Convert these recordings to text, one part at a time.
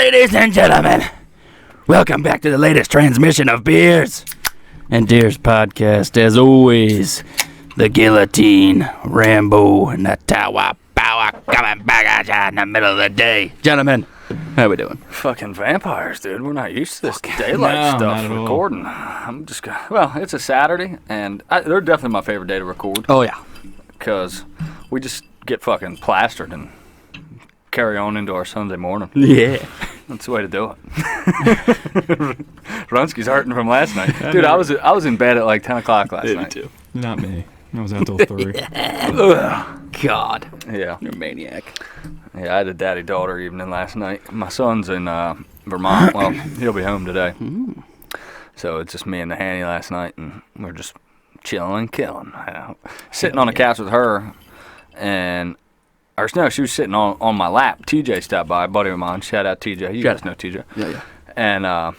Ladies and gentlemen, welcome back to the latest transmission of Beers and Deers podcast. As always, the guillotine, Rambo, and the Tawa Power coming back at you in the middle of the day. Gentlemen, how we doing? Fucking vampires, dude. We're not used to this daylight stuff recording. Well, it's a Saturday, and they're definitely my favorite day to record. Oh, yeah. Because we just get fucking plastered and carry on into our Sunday morning. Yeah. That's the way to do it. Runsky's hurting from last night. Dude, I was in bed at like 10 o'clock last night. Too. Not me. I was out till 3. God. Yeah. You're a maniac. Yeah, I had a daddy-daughter evening last night. My son's in Vermont. Well, he'll be home today. So it's just me and the Hanny last night, and we're just chilling and killing. You know? Sitting on the couch with her, and... Or no, she was sitting on my lap. TJ stopped by, a buddy of mine. Shout out TJ. You guys know TJ. Yeah. And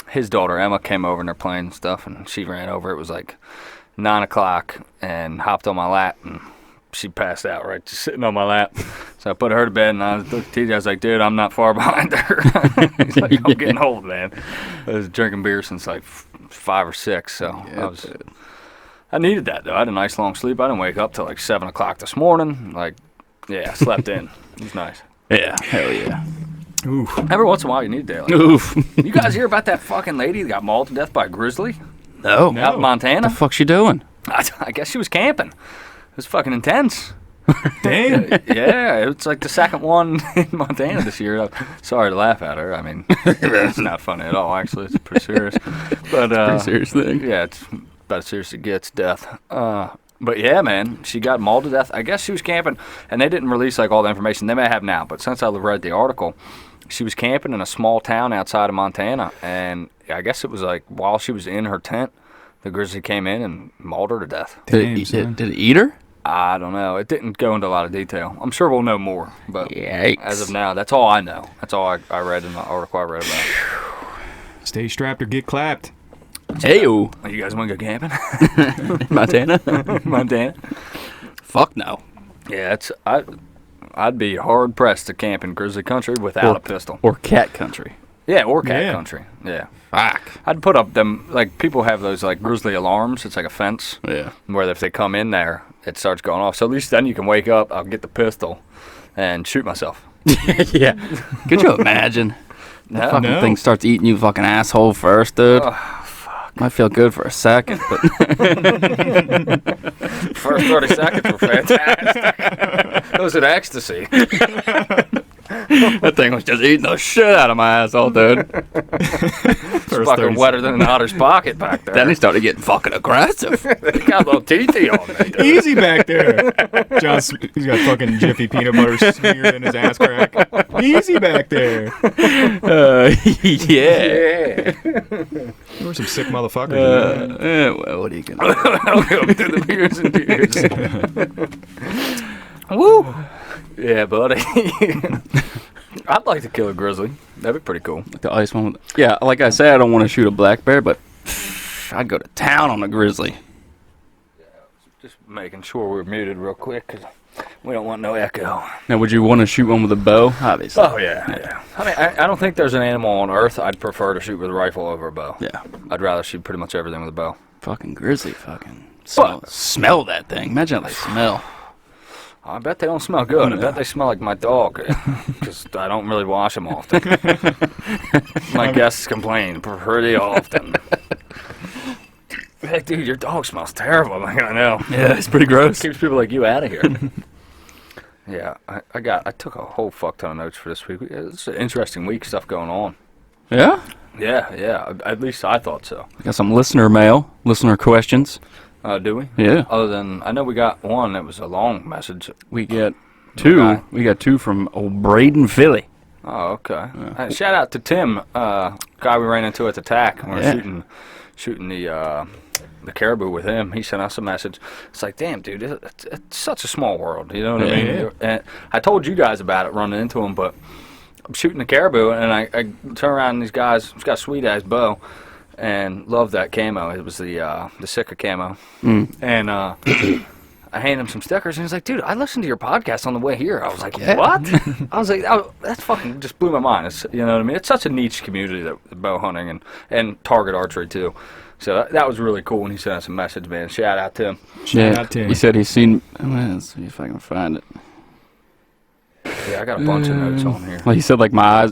his daughter Emma came over and they're playing and stuff, and she ran over. It was like 9 o'clock and hopped on my lap, and she passed out right just sitting on my lap. So I put her to bed, and I looked at TJ. I was like, dude, I'm not far behind her. He's like, I'm getting old, man. I was drinking beer since like 5 or 6, so I needed that, though. I had a nice long sleep. I didn't wake up till like 7 o'clock this morning. Like, yeah, I slept in. It was nice. Yeah, hell yeah. Oof. Every once in a while, you need daylight. Oof. You guys hear about that fucking lady that got mauled to death by a grizzly? No. Out in Montana? What the fuck's she doing? I guess she was camping. It was fucking intense. Damn. Yeah, it's like the second one in Montana this year. Sorry to laugh at her. I mean, it's not funny at all, actually. It's pretty serious. But, Pretty serious thing. Yeah, it's about as serious as it gets, death. But yeah, man, she got mauled to death. I guess she was camping, and they didn't release like all the information. They may have now, but since I read the article, she was camping in a small town outside of Montana, and I guess it was like while she was in her tent, the grizzly came in and mauled her to death. Did it eat her? I don't know. It didn't go into a lot of detail. I'm sure we'll know more, but Yikes. as of now, that's all I know. That's all I read in the article I read about. Stay strapped or get clapped. Hey-o. You guys want to go camping? Montana? Montana? Fuck no. Yeah, I'd be hard pressed to camp in grizzly country without a pistol. Or cat country. Yeah, or cat country. Yeah. Fuck. I'd put up them, like, people have those, like, grizzly alarms. It's like a fence. Yeah. Where if they come in there, it starts going off. So at least then you can wake up, I'll get the pistol, and shoot myself. Yeah. Could you imagine? No. The fucking thing starts eating you fucking asshole first, dude. Might feel good for a second, but... First 30 seconds were fantastic. It was an ecstasy. That thing was just eating the shit out of my asshole, dude. It's fucking wetter than an otter's pocket back there. Then he started getting fucking aggressive. He got a little teethy on me, dude. Easy back there. He's got fucking Jiffy peanut butter smeared in his ass crack. Easy back there. Yeah. There were some sick motherfuckers. Well, what are you going to do? Welcome to the Beers and Deers. Woo! Yeah, buddy. I'd like to kill a grizzly. That'd be pretty cool. The ice one. Yeah, like I said, I don't want to shoot a black bear, but I'd go to town on a grizzly. Just making sure we're muted real quick because we don't want no echo. Now, would you want to shoot one with a bow? Obviously. Oh, yeah. I mean, I don't think there's an animal on Earth I'd prefer to shoot with a rifle over a bow. Yeah. I'd rather shoot pretty much everything with a bow. Fucking grizzly fucking smell that thing. Imagine how they smell. I bet they don't smell good. I bet they smell like my dog because I don't really wash them often. My guests complain pretty often. Hey, dude, your dog smells terrible. I'm like, I know. Yeah, it's pretty gross. Keeps people like you out of here. Yeah, I took a whole fuck ton of notes for this week. It's an interesting week, stuff going on. Yeah? Yeah. At least I thought so. Got some listener mail, listener questions. Do we? Yeah. Other than, I know we got one that was a long message. We got two. Okay. We got two from old Braden Philly. Oh, okay. Shout out to Tim, guy we ran into at the TAC. We were shooting the caribou with him. He sent us a message. It's like, damn, dude, it's such a small world. You know what I mean? Yeah. And I told you guys about it running into him, but I'm shooting the caribou, and I turn around, and these guys, he's got a sweet-ass bow. And loved that camo. It was the Sika camo. And I I handed him some stickers, and he's like, dude, I listened to your podcast on the way here. I was like, what? I was like, oh, that's fucking just blew my mind. It's, you know what I mean? It's such a niche community, that bow hunting and target archery, too. So that was really cool when he sent us a message, man. Shout out to him. Shout out to him. He said he's seen, let's see if I can find it. Yeah, I got a bunch of notes on here. Well, he said, like, my eyes,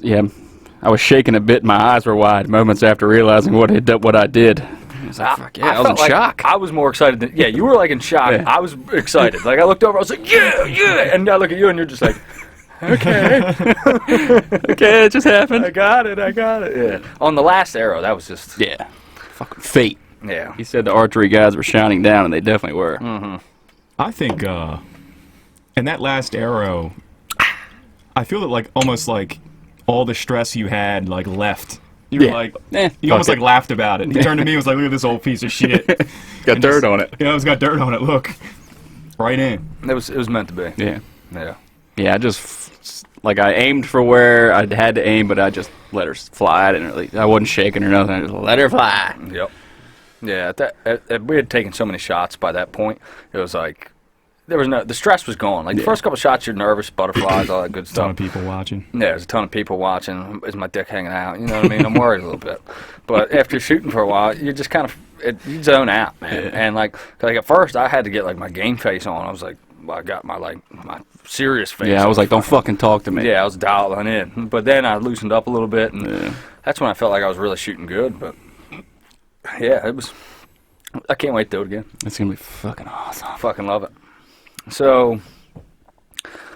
I was shaking a bit. My eyes were wide moments after realizing what I did. I was like, fuck yeah, I was in shock. I was more excited than, you were like in shock. Yeah. I was excited. Like, I looked over, I was like, yeah. And I look at you, and you're just like, okay. Okay, it just happened. I got it. Yeah. On the last arrow, that was just. Yeah. Fucking fate. Yeah. He said the archery guys were shining down, and they definitely were. Mm-hmm. I think, in that last arrow, I feel that, like, almost like all the stress you had, like, left. You were like, you almost like laughed about it. He turned to me and was like, look at this old piece of shit. Got dirt on it. Yeah, it's got dirt on it. Look. Right in. It was meant to be. Yeah. Yeah. Yeah, I just, like, I aimed for where I had to aim, but I just let her fly. I wasn't shaking or nothing. I just let her fly. Yep. Yeah, we had taken so many shots by that point. It was like, the stress was gone. Like, the first couple shots, you're nervous, butterflies, all that good stuff. A ton of people watching. Yeah, there's a ton of people watching. Is my dick hanging out? You know what I mean? I'm worried a little bit. But after shooting for a while, you just kind of, you zone out, man. Yeah. And, like at first, I had to get, like, my game face on. I was like, I got my serious face. Yeah, I was like, don't fucking talk to me. Yeah, I was dialing in. But then I loosened up a little bit, and that's when I felt like I was really shooting good. But, yeah, I can't wait to do it again. It's going to be fucking awesome. I fucking love it. So,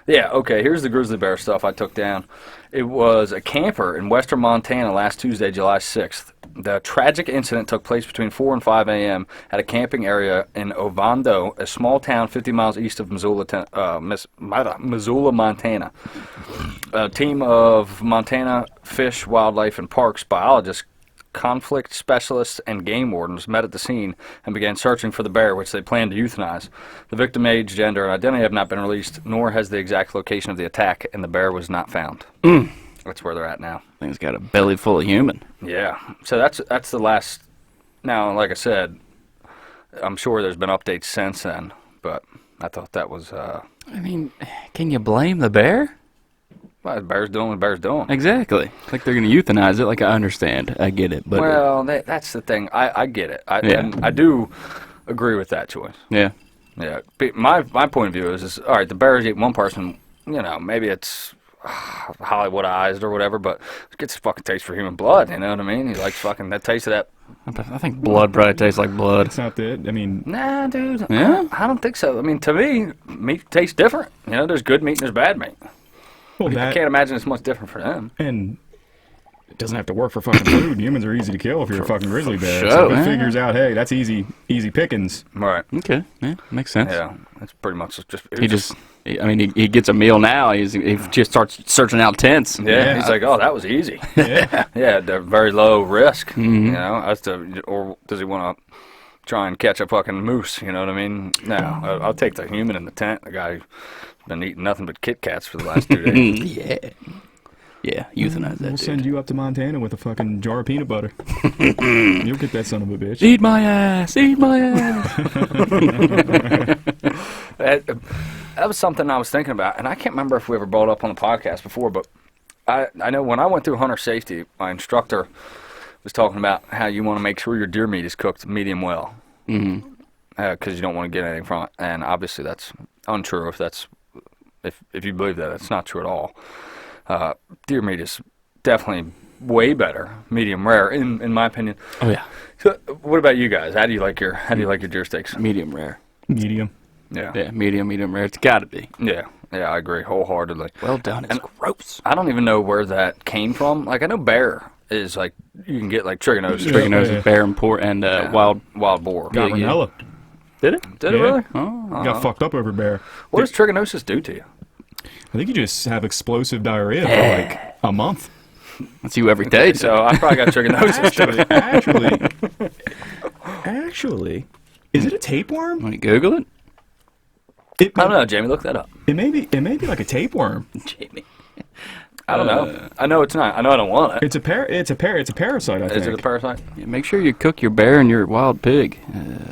yeah, okay, here's the grizzly bear stuff I took down. It was a camper in western Montana last Tuesday, July 6th. The tragic incident took place between 4 and 5 a.m. at a camping area in Ovando, a small town 50 miles east of Missoula, Montana. A team of Montana Fish, Wildlife, and Parks biologists, conflict specialists, and game wardens met at the scene and began searching for the bear, which they planned to euthanize. The victim age, gender, and identity have not been released, nor has the exact location of the attack, and the bear was not found. That's where they're at now. Thing's got a belly full of human. Yeah. So that's the last. Now, like I said, I'm sure there's been updates since then, but I thought that was. I mean, can you blame the bear? Well, the bear's doing what the bear's doing. Exactly. Like, they're going to euthanize it. Like, I understand. I get it. But well, that's the thing. I get it. And I do agree with that choice. Yeah. Yeah. My point of view is all right, the bear's eating one person, maybe it's Hollywoodized or whatever, but it gets a fucking taste for human blood, you know what I mean? He likes fucking that taste of that. I think blood probably tastes like blood. That's not it. I mean... Nah, dude. Yeah? I don't think so. I mean, to me, meat tastes different. There's good meat and there's bad meat. Well, I can't imagine it's much different for them. And it doesn't have to work for fucking food. Humans are easy to kill if you're a fucking grizzly bear. Sure, so it figures out, hey, that's easy pickings. Right. Okay. Yeah, makes sense. Yeah, that's pretty much just... He gets a meal now. He just starts searching out tents. Yeah, he's like, oh, that was easy. Yeah. Yeah, they're very low risk, or does he want to try and catch a fucking moose, you know what I mean? No, I'll take the human in the tent, the guy who's been eating nothing but Kit Kats for the last 2 days. Yeah, euthanize that We'll dude. send you up to Montana with a fucking jar of peanut butter. You'll get that son of a bitch. Eat my ass! Eat my ass! That was something I was thinking about, and I can't remember if we ever brought it up on the podcast before, but I know when I went through hunter safety, my instructor was talking about how you want to make sure your deer meat is cooked medium well. Mm-hmm. Because you don't want to get anything from it. And obviously that's untrue if you believe that. It's not true at all. Deer meat is definitely way better, medium rare, in my opinion. Oh, yeah. So what about you guys? How do you like your deer steaks? Medium rare. Medium. Yeah. Yeah, medium rare. It's got to be. Yeah, I agree wholeheartly. Well done. It's gross. I don't even know where that came from. Like, I know bear is like, you can get like trichinosis. Bear and wild boar. Garbanella. Did it? Did it really? Oh. Got fucked up over bear. What does trichinosis do to you? I think you just have explosive diarrhea for like a month. That's you every day. So I probably got trichinosis. Actually, is it a tapeworm? Want to Google it? I don't know, Jamie. Look that up. It may be like a tapeworm. Jamie. I don't know. I know it's not. I know I don't want it. It's a parasite, I think. Is it a parasite? Yeah, make sure you cook your bear and your wild pig.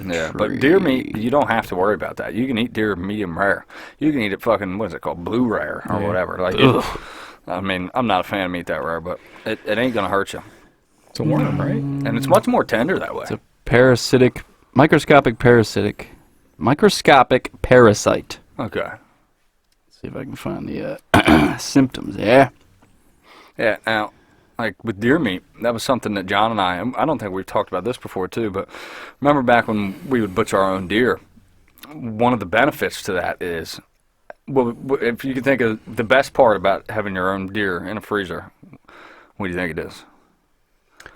Yeah, but deer meat, you don't have to worry about that. You can eat deer medium rare. You can eat it fucking, what is it called, blue rare or whatever. Like, I mean, I'm not a fan of meat that rare, but it ain't gonna hurt you. It's a worm, right? And it's much more tender that way. It's a microscopic parasite. Okay. Let's see if I can find the symptoms. Yeah. Yeah. Now, like with deer meat, that was something that John and I don't think we've talked about this before too, but remember back when we would butcher our own deer, one of the benefits to that is, well, if you can think of the best part about having your own deer in a freezer, what do you think it is?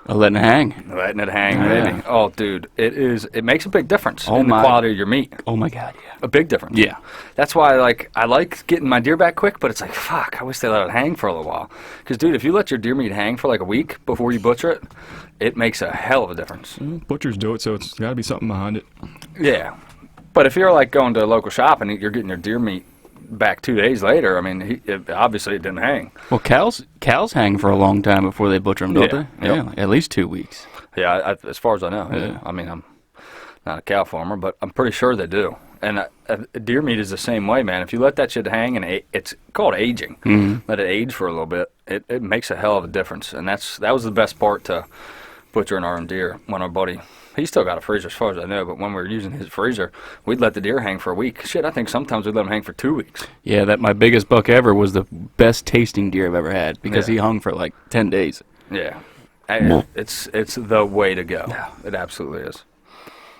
Letting it hang. Letting it hang, baby. Oh, dude, it makes a big difference in the quality of your meat. Oh my God, yeah. A big difference. Yeah. That's why I like getting my deer back quick, but it's like, fuck, I wish they let it hang for a little while. Because, dude, if you let your deer meat hang for like a week before you butcher it, it makes a hell of a difference. Butchers do it, so it's got to be something behind it. Yeah. But if you're like going to a local shop and you're getting your deer meat back 2 days later, I mean, obviously it didn't hang. Well, cows hang for a long time before they butcher them, don't they? Yep. Yeah, at least 2 weeks. Yeah, as far as I know. Yeah. I mean, I'm not a cow farmer, but I'm pretty sure they do. And deer meat is the same way, man. If you let that shit hang, and it's called aging, let it age for a little bit, it makes a hell of a difference. And that was the best part to butchering our own deer. When our buddy, he still got a freezer as far as I know, but when we were using his freezer, we'd let the deer hang for a week. Shit, I think sometimes we'd let him hang for 2 weeks. Yeah, my biggest buck ever was the best tasting deer I've ever had because he hung for like 10 days. Yeah. It's the way to go. Yeah. It absolutely is.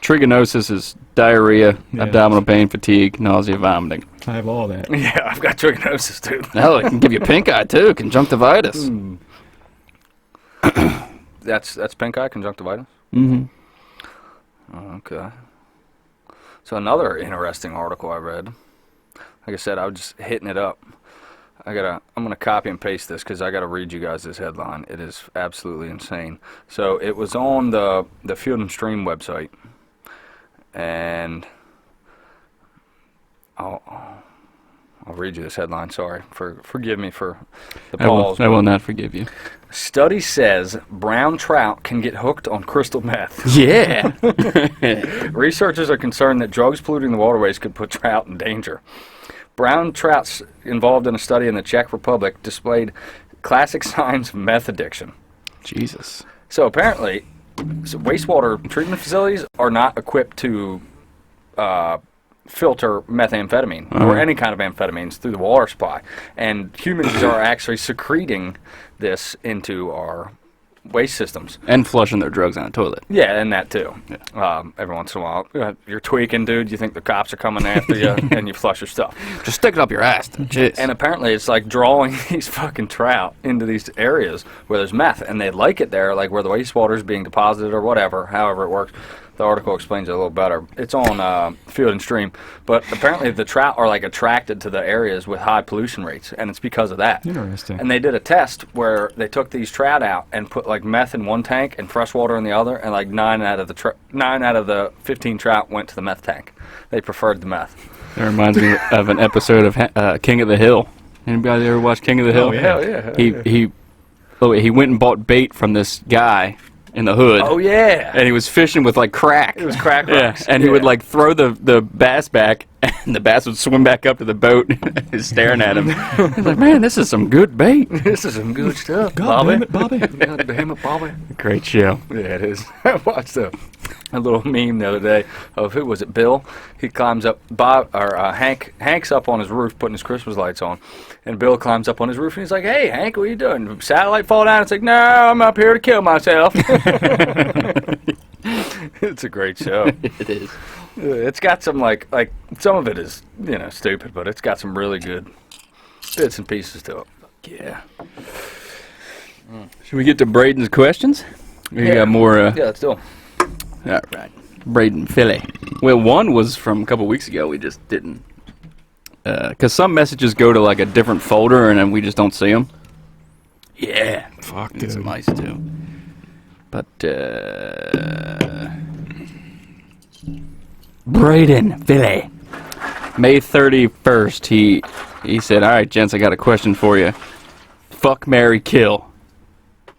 Trichinosis is diarrhea, abdominal pain, fatigue, nausea, vomiting. I have all that. Yeah, I've got trichinosis, dude. Hell, it can give you pink eye, too. Conjunctivitis. That's pink eye, conjunctivitis? Mm-hmm. Okay. So another interesting article I read. Like I said, I was just hitting it up. I'm gonna copy and paste this because I gotta read you guys this headline. It is absolutely insane. So it was on the Field and Stream website, and I'll read you this headline. Sorry, forgive me for the pause. I will not forgive you. Study says brown trout can get hooked on crystal meth. Yeah. Researchers are concerned that drugs polluting the waterways could put trout in danger. Brown trouts involved in a study in the Czech Republic displayed classic signs of meth addiction. Jesus. So apparently, wastewater treatment facilities are not equipped to filter methamphetamine or any kind of amphetamines through the water supply. And humans are actually secreting this into our waste systems. And flushing their drugs down the toilet. Yeah, and that too. Yeah. Every once in a while, you're tweaking, dude. You think the cops are coming after you, and you flush your stuff. Just stick it up your ass. Jeez. And apparently it's like drawing these fucking trout into these areas where there's meth, and they like it there, like where the wastewater is being deposited or whatever, however it works. The article explains it a little better. It's on Field and Stream, but apparently the trout are like attracted to the areas with high pollution rates, and it's because of that. Interesting. And they did a test where they took these trout out and put like meth in one tank and fresh water in the other, and like 9 out of the 15 trout went to the meth tank. They preferred the meth. That reminds me of an episode of King of the Hill. Anybody ever watch King of the Hill? Oh, yeah. Hell yeah. He went and bought bait from this guy in the hood. Oh yeah. And he was fishing with like crack. It was crack rocks. And he would like throw the bass back, and the bass would swim back up to the boat. He's staring at him. He's like, man, this is some good bait. This is some good stuff, God Bobby. damn it, Bobby. God damn it, Bobby. Great show. Yeah, it is. I watched a little meme the other day of, who was it, Bill? He climbs up, Hank's up on his roof putting his Christmas lights on, and Bill climbs up on his roof and he's like, hey, Hank, what are you doing? Satellite fall down? It's like, no, I'm up here to kill myself. It's a great show. It is. It's got some like some of it is, stupid, but it's got some really good bits and pieces to it. Yeah. Should we get to Braden's questions? We got more. Yeah, let's do it. All right. Braden Philly. Well, one was from a couple weeks ago. We just didn't. Because some messages go to like a different folder and then we just don't see them. Yeah. Fuck, It's dude. nice too. But, Braden Philly. May 31st, he said, all right, gents, I got a question for you. Fuck, marry, kill.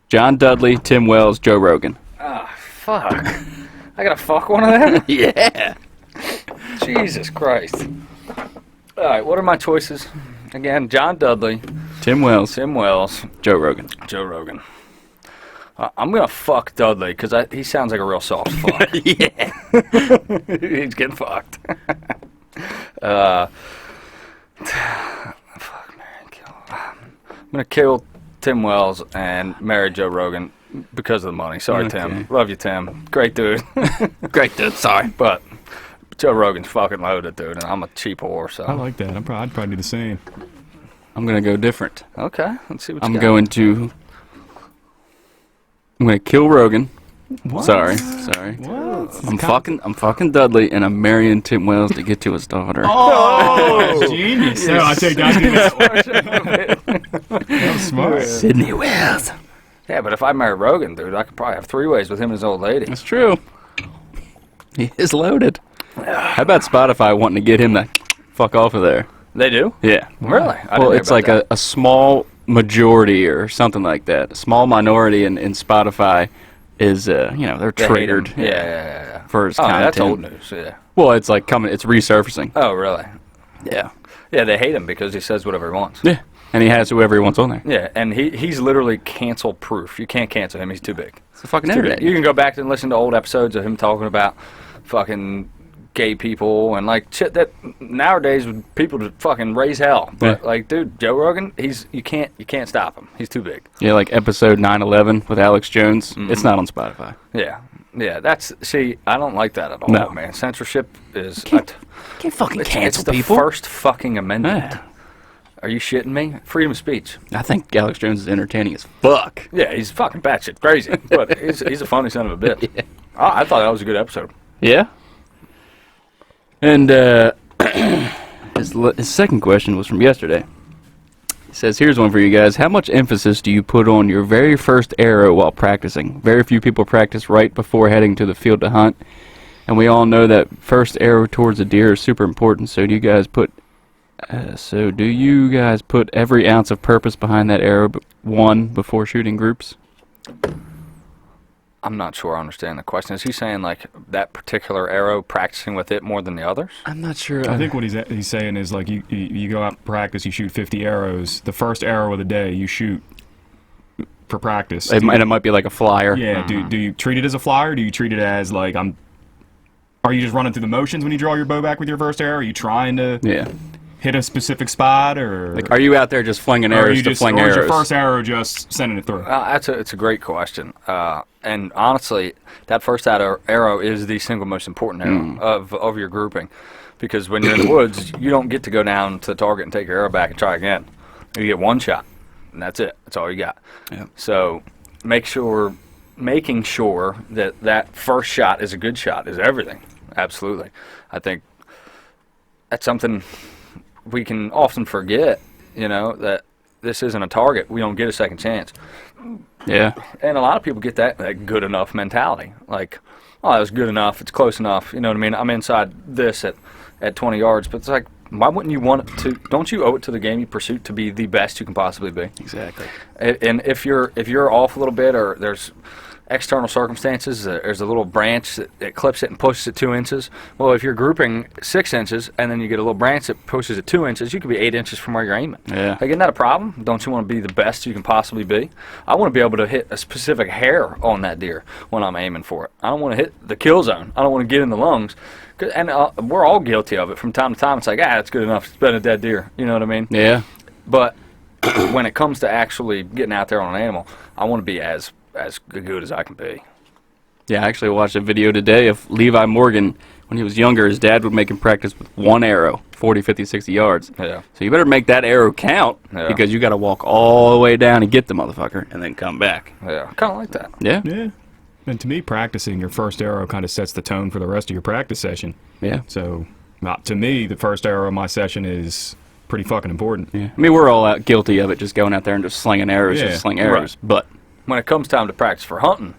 John Dudley, Tim Wells, Joe Rogan. Ah, fuck. I gotta fuck one of them? Yeah. Jesus Christ. All right, what are my choices? Again, John Dudley, Tim Wells, Joe Rogan. I'm gonna fuck Dudley because he sounds like a real soft fuck. Yeah. He's getting fucked. Fuck, marry, kill. I'm gonna kill Tim Wells and marry Joe Rogan because of the money. Sorry, Okay. Tim. Love you, Tim. Great dude. Great dude. Sorry. But Joe Rogan's fucking loaded, dude, and I'm a cheap whore, so. I like that. I'd probably do the same. I'm gonna go different. Okay, let's see what you I'm got. going to kill Rogan. What? Sorry. What? I'm fucking Dudley, and I'm marrying Tim Wells to get to his daughter. Oh, genius. No, I take that. That was smart. Sydney Wells. Yeah, but if I marry Rogan, dude, I could probably have 3 ways with him and his old lady. That's true. He is loaded. How about Spotify wanting to get him to fuck off of there? They do? Yeah. Really? Well, it's like a small majority or something like that. A small minority in Spotify is, they're They hate him. triggered. Yeah. For his Oh, content. that's old news, yeah. Well, it's like it's resurfacing. Oh, really? Yeah. Yeah, they hate him because he says whatever he wants. Yeah. And he has whoever he wants on there. Yeah, and he's literally cancel proof. You can't cancel him. He's too big. It's the fucking Too big. internet. You can go back and listen to old episodes of him talking about fucking gay people and like shit that nowadays would people to fucking raise hell. But Yeah. like, dude, Joe Rogan, you can't stop him. He's too big. Yeah, like episode 9/11 with Alex Jones. It's not on Spotify. Yeah. I don't like that at all, No. man. Censorship is Can't fucking it's the first fucking amendment. Yeah. Are you shitting me? Freedom of speech. I think Alex Jones is entertaining as fuck. Yeah, he's fucking batshit crazy, but he's a funny son of a bitch. Yeah. I thought that was a good episode. Yeah. And his second question was from yesterday. He says, here's one for you guys. How much emphasis do you put on your very first arrow while practicing? Very few people practice right before heading to the field to hunt. And we all know that first arrow towards a deer is super important. So do you guys put every ounce of purpose behind that arrow before shooting groups? I'm not sure I understand the question. Is he saying like that particular arrow, practicing with it more than the others? I'm not sure. I think what he's saying is like you go out and practice, you shoot 50 arrows. The first arrow of the day you shoot for practice. It might be like a flyer. Yeah. Do you treat it as a flyer? Do you treat it as like Are you just running through the motions when you draw your bow back with your first arrow? Are you trying to hit a specific spot, or like, are you out there just flinging arrows to fling arrows? Or is your first arrow just sending it through? It's a great question. And honestly, that first arrow is the single most important arrow of your grouping, because when you're in the woods, you don't get to go down to the target and take your arrow back and try again. You get one shot, and that's it. That's all you got. Yeah. So making sure that first shot is a good shot is everything. Absolutely. I think that's something we can often forget, that this isn't a target. We don't get a second chance. Yeah. And a lot of people get that good enough mentality. Like, oh, that was good enough. It's close enough. You know what I mean? I'm inside this at 20 yards. But it's like, why wouldn't you want it to? Don't you owe it to the game you pursue to be the best you can possibly be? Exactly. And if you're off a little bit, or there's external circumstances, there's a little branch that clips it and pushes it 2 inches. Well, if you're grouping 6 inches and then you get a little branch that pushes it 2 inches, you could be 8 inches from where you're aiming. Yeah. Like, isn't that a problem? Don't you want to be the best you can possibly be? I want to be able to hit a specific hair on that deer when I'm aiming for it. I don't want to hit the kill zone. I don't want to get in the lungs. And we're all guilty of it from time to time. It's like, it's good enough. It's been a dead deer. You know what I mean? Yeah. But when it comes to actually getting out there on an animal, I want to be as good as I can be. Yeah, I actually watched a video today of Levi Morgan. When he was younger, his dad would make him practice with one arrow, 40, 50, 60 yards. Yeah. So you better make that arrow count, because you got to walk all the way down and get the motherfucker and then come back. Yeah, kind of like that. Yeah? Yeah. And to me, practicing your first arrow kind of sets the tone for the rest of your practice session. Yeah. So, to me, the first arrow of my session is pretty fucking important. Yeah. I mean, we're all guilty of it, just going out there and just slinging arrows, Yeah. just sling arrows. Right. But When it comes time to practice for hunting,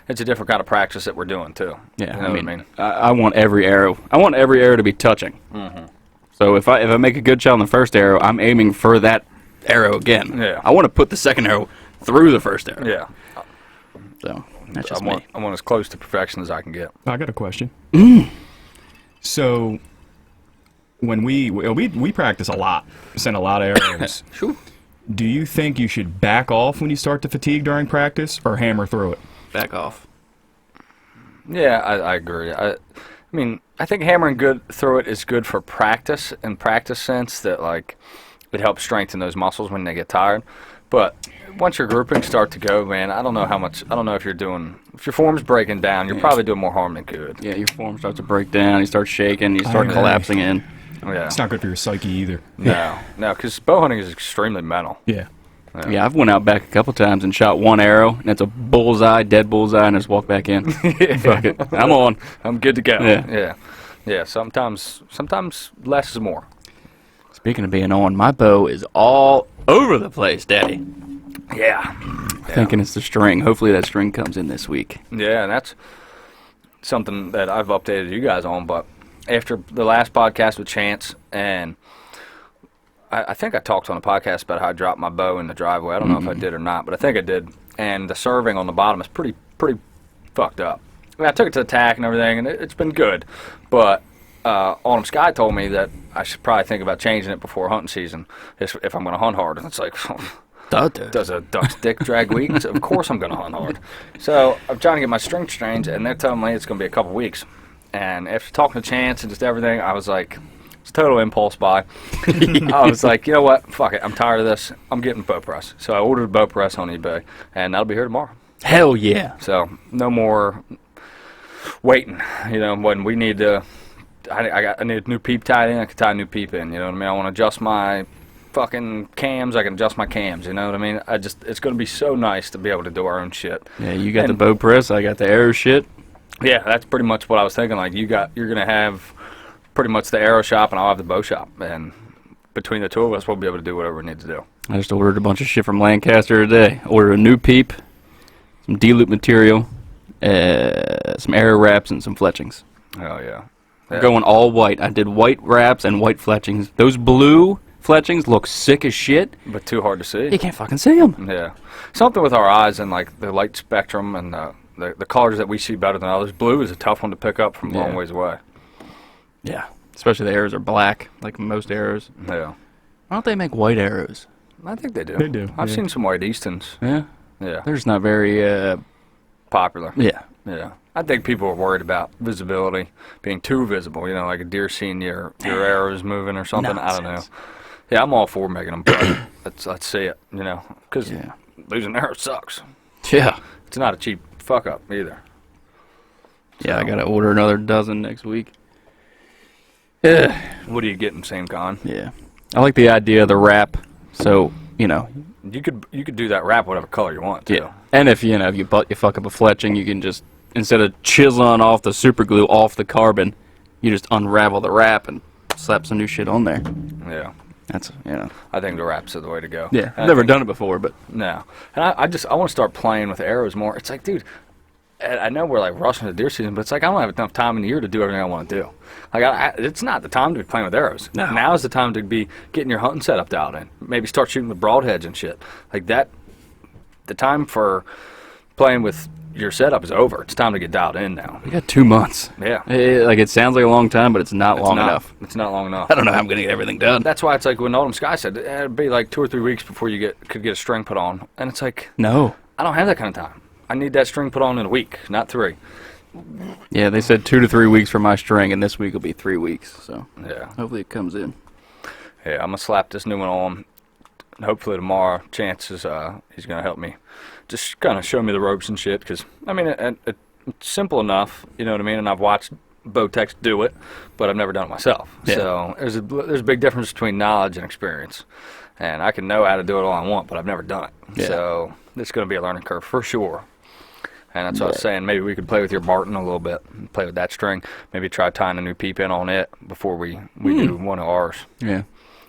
it's a different kind of practice that we're doing too. yeah, You know what I mean? I want every arrow. I want every arrow to be touching. Mm-hmm. So if I make a good shot on the first arrow, I'm aiming for that arrow again. Yeah. I want to put the second arrow through the first arrow. Yeah. So that's just I want as close to perfection as I can get. I got a question. So when we practice a lot, send a lot of arrows. Sure. Do you think you should back off when you start to fatigue during practice, or hammer through it? Back off. Yeah, I agree. I mean, I think hammering good through it is good for practice, in practice sense that, like, it helps strengthen those muscles when they get tired. But once your groupings start to go, man, I don't know if your form's breaking down, you're probably doing more harm than good. Yeah, your form starts to break down, you start shaking, you start collapsing in. Yeah. It's not good for your psyche either. No, because bow hunting is extremely mental. Yeah. Yeah, I've went out back a couple times and shot one arrow, and it's a bullseye, dead bullseye, and I just walk back in. Fuck it, I'm on. I'm good to go. Yeah. Yeah. Sometimes less is more. Speaking of being on, my bow is all over the place, Daddy. Yeah. Thinking it's the string. Hopefully that string comes in this week. Yeah, and that's something that I've updated you guys on, but after the last podcast with Chance, and I think I talked on the podcast about how I dropped my bow in the driveway. I don't know if I did or not, but I think I did. And the serving on the bottom is pretty fucked up. I mean, I took it to the tack and everything, and it's been good. But Autumn Sky told me that I should probably think about changing it before hunting season if I'm going to hunt hard. And it's like, does a duck's dick drag weeks? Of course I'm going to hunt hard. So I'm trying to get my string changed, and they're telling me it's going to be a couple weeks. And after talking to Chance and just everything, I was like, it's a total impulse buy. I was like, you know what? Fuck it. I'm tired of this. I'm getting a bow press. So I ordered a bow press on eBay, and that'll be here tomorrow. Hell yeah. So no more waiting. You know, when we need to, I need a new peep tied in. I can tie a new peep in. You know what I mean? I want to adjust my fucking cams. I can adjust my cams. You know what I mean? It's going to be so nice to be able to do our own shit. Yeah, you got the bow press. I got the arrow shit. Yeah, that's pretty much what I was thinking. Like, you're going to have pretty much the arrow shop, and I'll have the bow shop. And between the two of us, we'll be able to do whatever we need to do. I just ordered a bunch of shit from Lancaster today. Ordered a new peep, some D-loop material, some arrow wraps, and some fletchings. Oh, yeah. Going all white. I did white wraps and white fletchings. Those blue fletchings look sick as shit. But too hard to see. You can't fucking see them. Yeah. Something with our eyes and, like, the light spectrum and the colors that we see better than others. Blue is a tough one to pick up from a long ways away. Yeah. Especially the arrows are black, like most arrows. Yeah. Why don't they make white arrows? I think they do. They do. I've seen some white Eastons. Yeah? Yeah. They're just not very, Popular. yeah. Yeah. I think people are worried about visibility, being too visible. You know, like a deer seeing your arrows moving or something. Nonsense. I don't know. Yeah, I'm all for making them, but let's see it, you know, because losing arrows sucks. Yeah. It's not a cheap fuck up either. Yeah, I got to order another dozen next week. Yeah. What are you getting, same con? Yeah. I like the idea of the wrap. So, you know. You could do that wrap whatever color you want, too. Yeah. And if you fuck up a fletching, you can just, instead of chiseling off the super glue off the carbon, you just unravel the wrap and slap some new shit on there. Yeah. That's, you know. I think the wraps are the way to go. Yeah. I've never done it before, but. No. And I want to start playing with arrows more. It's like, dude, I know we're like rushing the deer season, but it's like I don't have enough time in the year to do everything I want to do. Like, it's not the time to be playing with arrows. No. Now is the time to be getting your hunting setup dialed in. Maybe start shooting with broadheads and shit. Like that, the time for playing with your setup is over. It's time to get dialed in now. We got 2 months. Yeah. It sounds like a long time, but it's not long enough. It's not long enough. I don't know how I'm going to get everything done. That's why it's like when Autumn Sky said it'd be like 2 or 3 weeks before you could get a string put on. And it's like, No. I don't have that kind of time. I need that string put on in a week, not 3. Yeah, they said 2 to 3 weeks for my string, and this week will be 3 weeks. So Yeah. hopefully it comes in. Yeah, I'm going to slap this new one on. Hopefully tomorrow, chances he's going to help me. Just kind of show me the ropes and shit, because, I mean, it's simple enough, you know what I mean? And I've watched Bowtechs do it, but I've never done it myself. Yeah. So there's a big difference between knowledge and experience. And I can know how to do it all I want, but I've never done it. Yeah. So it's going to be a learning curve for sure. And that's what I was saying. Maybe we could play with your Barton a little bit, play with that string. Maybe try tying a new peep in on it before we do one of ours. Yeah.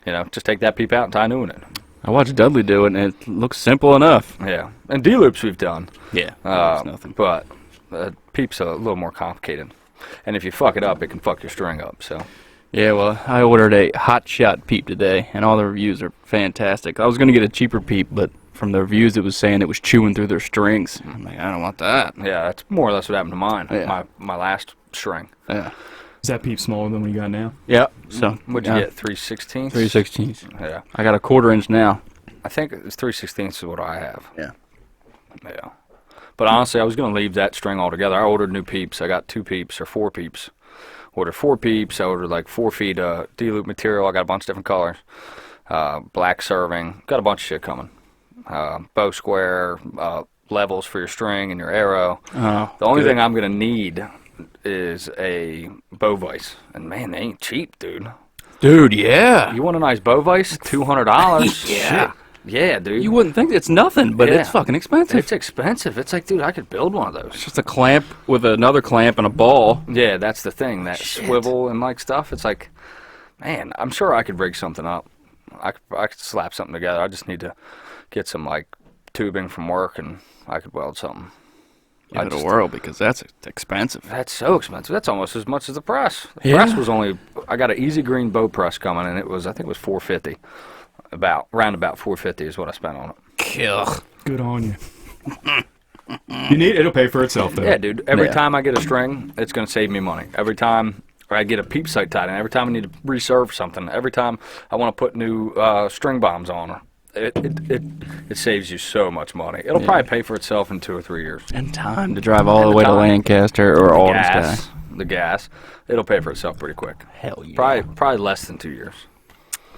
You know, just take that peep out and tie a new one in. I watched Dudley do it, and it looks simple enough. Yeah. And D-loops we've done. Yeah. That's nothing. But peep's a little more complicated. And if you fuck it up, it can fuck your string up. So. Yeah, well, I ordered a hot shot peep today, and all the reviews are fantastic. I was going to get a cheaper peep, but from the reviews it was saying it was chewing through their strings. I'm like, I don't want that. Yeah, that's more or less what happened to mine. Yeah. My last string. Yeah. Is that peep smaller than what you got now? Yeah. So What'd you get? 3/16? 3/16. Yeah. I got a 1/4 inch now. I think it's 3/16 is what I have. Yeah. Yeah. But honestly, I was going to leave that string altogether. I ordered new peeps. I got 2 peeps or 4 peeps. Ordered 4 peeps. I ordered like 4 feet D-loop material. I got a bunch of different colors. Black serving. Got a bunch of shit coming. Bow square, levels for your string and your arrow. Oh, The only good. thing I'm going to need is a bow vise. And man, they ain't cheap, dude. Dude, yeah. You want a nice bow vise? $200. Yeah. Shit. Yeah, dude. You wouldn't think it's nothing, but Yeah. it's fucking expensive. It's expensive. It's like, dude, I could build one of those. Just a clamp with another clamp and a ball. Yeah, that's the thing. That Shit. swivel and like stuff. It's like, man, I'm sure I could rig something up. I could slap something together. I just need to get some like tubing from work, and I could weld something. Give it a whirl because that's expensive. That's so expensive. That's almost as much as the press. The Yeah. press was only. I got an easy green bow press coming, and it was. I think it was $450. Round about $450 is what I spent on it. Ugh. Good on you. It'll pay for itself though. Yeah, dude. Every Yeah. time I get a string, it's going to save me money. Every time I get a peep sight tied in, every time I need to reserve something, every time I want to put new string bombs on, it saves you so much money. It'll Yeah. probably pay for itself in 2 or 3 years. And time to drive all And the the way to time. Lancaster or Alden's. The gas, it'll pay for itself pretty quick. Hell yeah. Probably less than 2 years.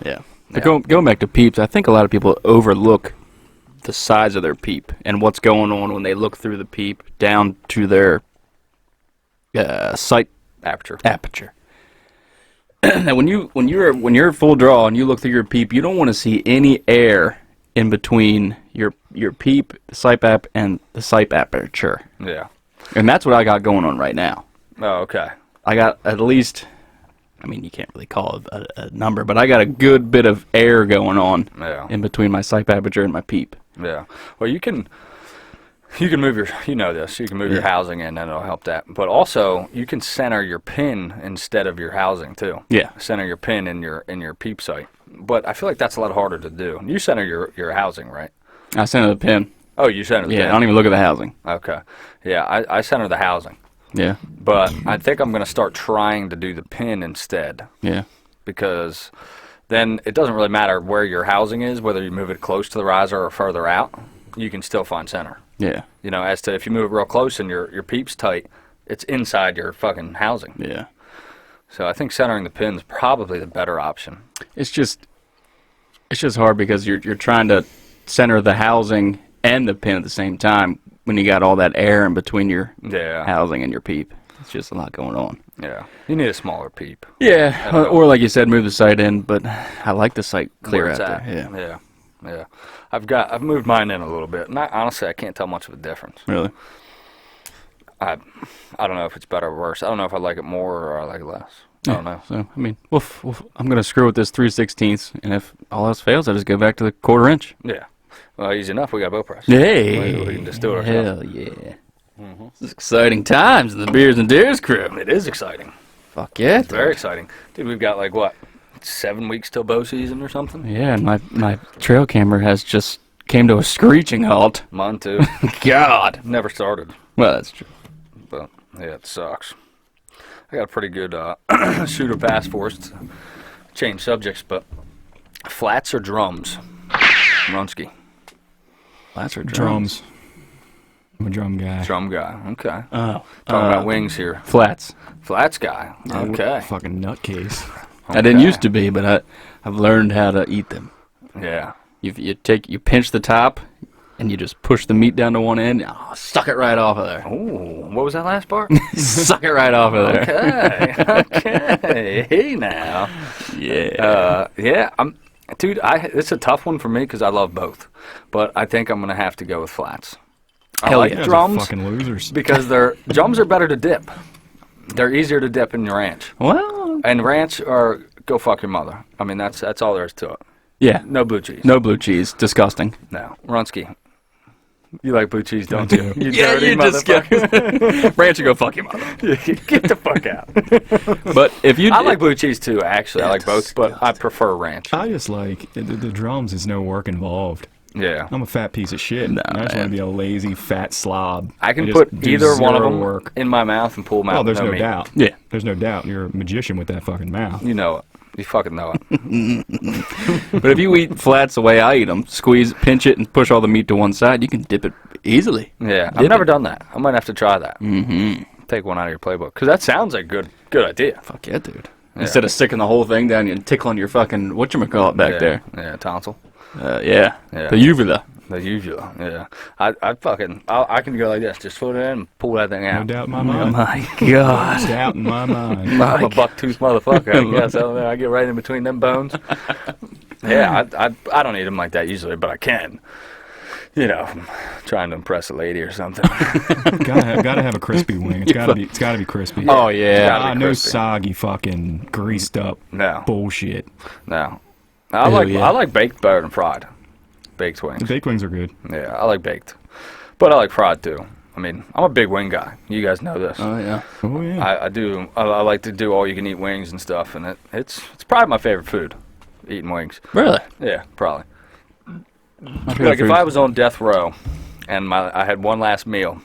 Yeah. But Yeah. going back to peeps, I think a lot of people overlook the size of their peep and what's going on when they look through the peep down to their sight Aperture. Now, when you're full draw and you look through your peep, you don't want to see any air in between your peep, the sight app, and the sight aperture, Yeah. and that's what I got going on right now. Oh, okay. I got at least, I mean, you can't really call it a number, but I got a good bit of air going on Yeah. in between my sight aperture and my peep. Yeah. Well, you can move your, you know this, you can move your Yeah. housing in, and it'll help that. But also, you can center your pin instead of your housing too. Yeah. Center your pin in your peep sight. But I feel like that's a lot harder to do. You center your housing, right? I center the pin. Oh, you center the Yeah, pin. I don't even look at the housing. Okay. Yeah, I center the housing. Yeah, But I think I'm going to start trying to do the pin instead, yeah, because then it doesn't really matter where your housing is, whether you move it close to the riser or further out, you can still find center. yeah, You know, as to if you move it real close and your peep's tight, it's inside your fucking housing. yeah. So I think centering the pin's probably the better option. It's just hard because you're trying to center the housing and the pin at the same time when you got all that air in between your Yeah. housing and your peep. It's just a lot going on. Yeah. You need a smaller peep. Yeah, don't know. or like you said, move the sight in, but I like the sight clear Where out it's there. at. Yeah, Yeah. I've moved mine in a little bit. And honestly, I can't tell much of a difference. really. I don't know if it's better or worse. I don't know if I like it more or I like it less. I don't know. So I mean, I'm gonna screw with this 3/16, and if all else fails, I just go back to the 1/4 inch. Yeah. Well, easy enough. We got a bow press. Hey, We can just do it ourselves. hell yeah! This is exciting times in the Beers and Deers crew. It is exciting. Fuck yeah, It's very exciting. Dude, we've got like, what, 7 weeks till bow season or something? Yeah, and my trail camera has just came to a screeching halt. Mine too. God. Never started. Well, that's true. But, yeah, it sucks. I got a pretty good shooter pass for us to change subjects, but flats or drums? Runsky. Flats or Drums. I'm a drum guy. Drum guy. Okay. Oh, Talking about wings here. flats. Flats guy. Okay. Fucking nutcase. I didn't Okay. used to be, but I've learned how to eat them. Yeah. You pinch the top, and you just push the meat down to one end. Oh, suck it right off of there. Ooh, what was that last part? Suck it right off of there. Okay. Okay. Hey now. Yeah. Yeah. Dude, it's a tough one for me because I love both, but I think I'm gonna have to go with flats. I Hell like yeah. You guys are drums fucking losers. because drums are better to dip. They're easier to dip in your ranch, Well, and ranch are go fuck your mother. I mean that's all there is to it. yeah. No blue cheese. No blue cheese. Disgusting. No. Runsky. You like blue cheese, don't you? You Yeah, dirty you just motherfucker. Rancher, go fuck your mother. Get the fuck out. But if you, I like blue cheese too. Actually, I like both, but I prefer ranch. I just like the drums. Is no work involved. Yeah, I'm a fat piece of shit. No, I just want to be a lazy fat slob. I can and put just do either one of zero them work. in my mouth and pull them out. Well, there's with no meat. doubt. Yeah. There's no doubt. You're a magician with that fucking mouth. You know it. You fucking know it. but if you eat flats the way I eat them, squeeze, pinch it, and push all the meat to one side, you can dip it easily. Yeah, I've never done that. I might have to try that. Mm-hmm. Take one out of your playbook because that sounds like a good idea. Fuck yeah, dude. Instead of sticking the whole thing down and tickling your fucking whatchamacallit back there. Yeah, tonsil. Yeah. The uvula. The uvula. Yeah. I can go like this. Just put it in and pull that thing No out. doubt in my Oh mind. my god. No doubt in my mind. I'm a buck-toothed motherfucker, I guess. I get right in between them bones. Yeah, I don't eat them like that usually, but I can. You know, if I'm trying to impress a lady or something. gotta have a crispy wing. It's gotta be crispy. Oh yeah. Gotta be No crispy. soggy fucking greased up No. bullshit. No. Ew, I like baked better than fried. Baked wings. The baked wings are good. Yeah, I like baked. But I like fried too. I mean, I'm a big wing guy. You guys know this. Oh yeah. Oh yeah. I do. I like to do all you can eat wings and stuff, and it's probably my favorite food, eating wings. Really? Yeah, probably. My favorite Like if food- I was on death row, and I had one last meal,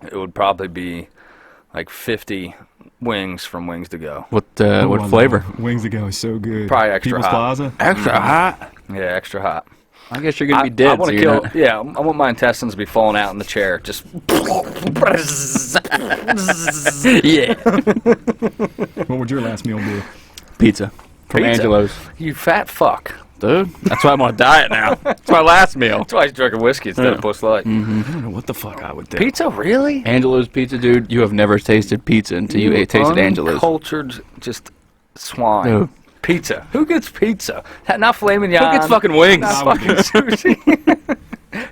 it would probably be like 50 wings from Wings to Go. What Oh, what I flavor? love Wings to go is so good. Probably extra People's hot. Plaza. Extra hot. Yeah, extra hot. I guess you're gonna be I dead. want so to you're kill. not- Yeah, I want my intestines to be falling out in the chair. Just. Yeah. What would your last meal be? Pizza from Pizza? Angelo's. You fat fuck. Dude, that's why I'm on a diet now. It's my last meal. That's why he's drinking whiskey instead of Busch Light. I don't know what the fuck I would do. Pizza, really? Angelo's pizza, dude. You have never tasted pizza until you tasted Angelo's. Uncultured, just swine. Dude. Pizza. Who gets pizza? Not filet mignon. Who gets fucking wings? Not I would fucking sushi.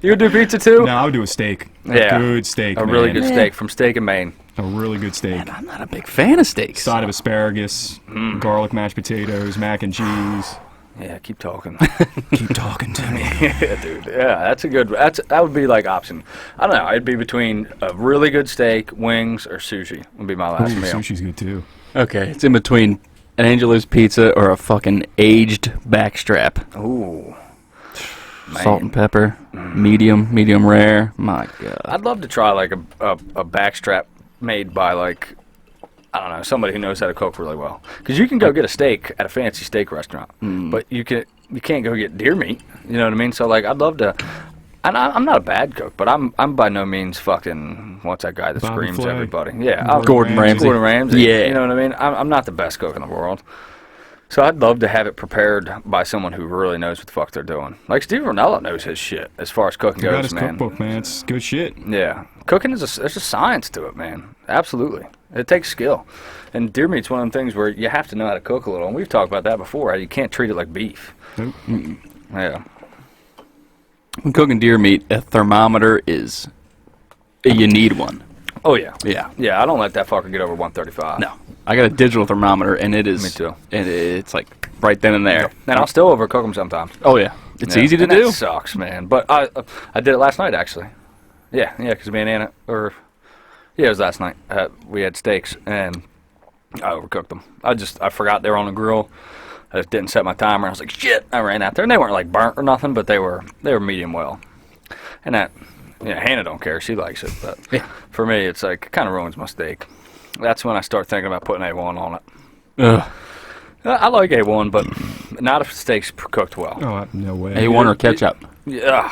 You would do pizza too? No, I would do a steak. Yeah. A good steak. A really man. good steak from Steak and Maine. A really good steak. I'm not a big fan of steaks. Side of asparagus, garlic mashed potatoes, mac and cheese. Yeah, keep talking. Keep talking to me. Yeah, dude. Yeah, that's a good. That would be like option. I don't know. It'd be between a really good steak, wings, or sushi. Would be my last Ooh, meal. sushi's good too. Okay, it's in between an Angelo's pizza or a fucking aged backstrap. Ooh. Man. Salt and pepper, medium rare. My God. I'd love to try like a backstrap made by like, I don't know, somebody who knows how to cook really well. Because you can go get a steak at a fancy steak restaurant, but you can't go get deer meat. You know what I mean? So like, I'd love to. And I'm not a bad cook, but I'm by no means fucking what's that guy that Bobby screams Flay. everybody? Yeah, Gordon Ramsay. Gordon Ramsay. Yeah. You know what I mean? I'm not the best cook in the world. So I'd love to have it prepared by someone who really knows what the fuck they're doing. Like Steve Rinella knows his shit as far as cooking You got goes, his man. cookbook, man. It's good shit. Yeah, cooking there's a science to it, man. Absolutely, it takes skill. And deer meat's one of them things where you have to know how to cook a little. And we've talked about that before. How you can't treat it like beef. Nope. Yeah. When cooking deer meat, a thermometer is. You need one. Oh yeah. Yeah. Yeah, I don't let that fucker get over 135. No. I got a digital thermometer, and it is. Me too. And it's like right then and there. And I'll still overcook them sometimes. Oh yeah, it's Yeah. easy to And do. That sucks, man. But I did it last night actually. Yeah, because me and Anna, it was last night. We had steaks and I overcooked them. I forgot they were on the grill. I just didn't set my timer. I was like, shit. I ran out there and they weren't like burnt or nothing, but they were medium well. And that, Hannah don't care. She likes it, but for me, it's like it kind of ruins my steak. That's when I start thinking about putting A1 on it. Ugh. I like A1, but not if the steak's cooked well. Oh, no way. A1 or ketchup. Yeah,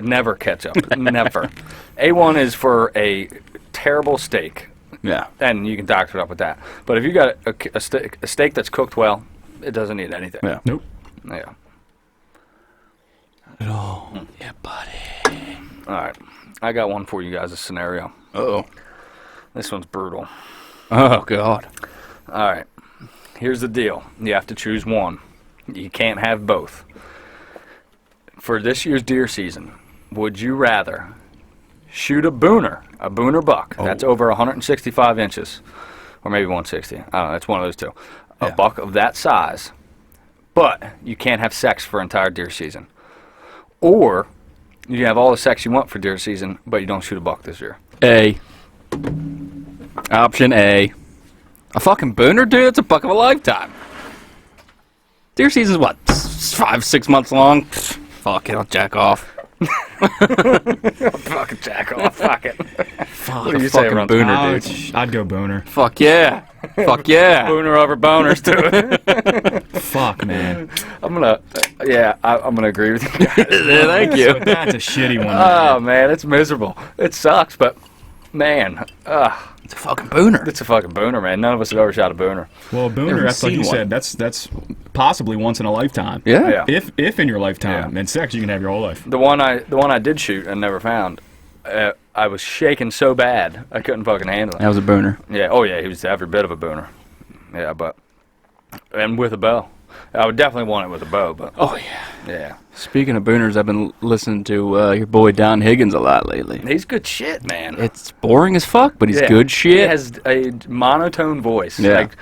never ketchup. Never. A1 is for a terrible steak, Yeah. and you can doctor it up with that. But if you got a steak that's cooked well, it doesn't need anything. Yeah. Nope. Yeah. At all. Yeah, buddy. All right. I got one for you guys, a scenario. Oh. This one's brutal. Oh God. All right. Here's the deal. You have to choose one. You can't have both. For this year's deer season, would you rather shoot a booner buck, that's over 165 inches, or maybe 160, I don't know, it's one of those two, a buck of that size, but you can't have sex for entire deer season, or You have all the sex you want for deer season, but you don't shoot a buck this year. A. Option A. A fucking booner, dude? That's a buck of a lifetime. Deer season's what? 5-6 months long? Fuck it, I'll jack off. Fucking jack off. Fuck it. Fuck, What do you fucking say, Ron? booner, dude. I'd go booner. Fuck yeah. Fuck yeah. Booner over boners, too. Fuck, man. I'm gonna agree with you guys. Thank you. But that's a shitty one. Oh, man, it's miserable. It sucks, but, man, It's a fucking booner. it's a fucking booner, man. None of us have ever shot a booner. Well, booner, Never that's like seen you one. said, that's possibly once in a lifetime. Yeah. Yeah. If in your lifetime. Yeah. And sex you can have your whole life. The one I did shoot and never found, I was shaking so bad I couldn't fucking handle it. That was a booner. Yeah, oh yeah, he was every bit of a booner. Yeah, and with a bow. I would definitely want it with a bow, but Oh, yeah. yeah. Speaking of booners, I've been listening to your boy Don Higgins a lot lately. He's good shit, man. It's boring as fuck, but he's Yeah. good shit. He has a monotone voice, Yeah. like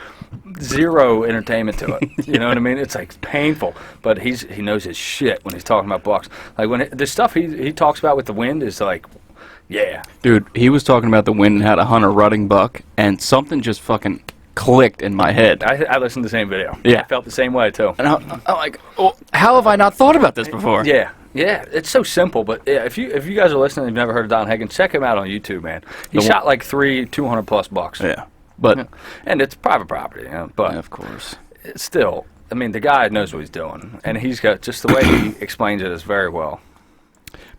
zero entertainment to it. You know what I mean? It's like painful, but he knows his shit when he's talking about bucks. Like when the stuff he talks about with the wind is like, yeah, Dude, he was talking about the wind and how to hunt a rutting buck, and something just fucking clicked in my head. I listened to the same video. Yeah. I felt the same way too. And I'm like, oh, how have I not thought about this before? Yeah, it's so simple. But yeah, if you guys are listening and you've never heard of Don Higgins, check him out on YouTube, man. He shot like 200 plus bucks. Yeah. But, And it's private property, you know, but yeah, of course. it's still, I mean, the guy knows what he's doing. And he's got, just the way he explains it is very well.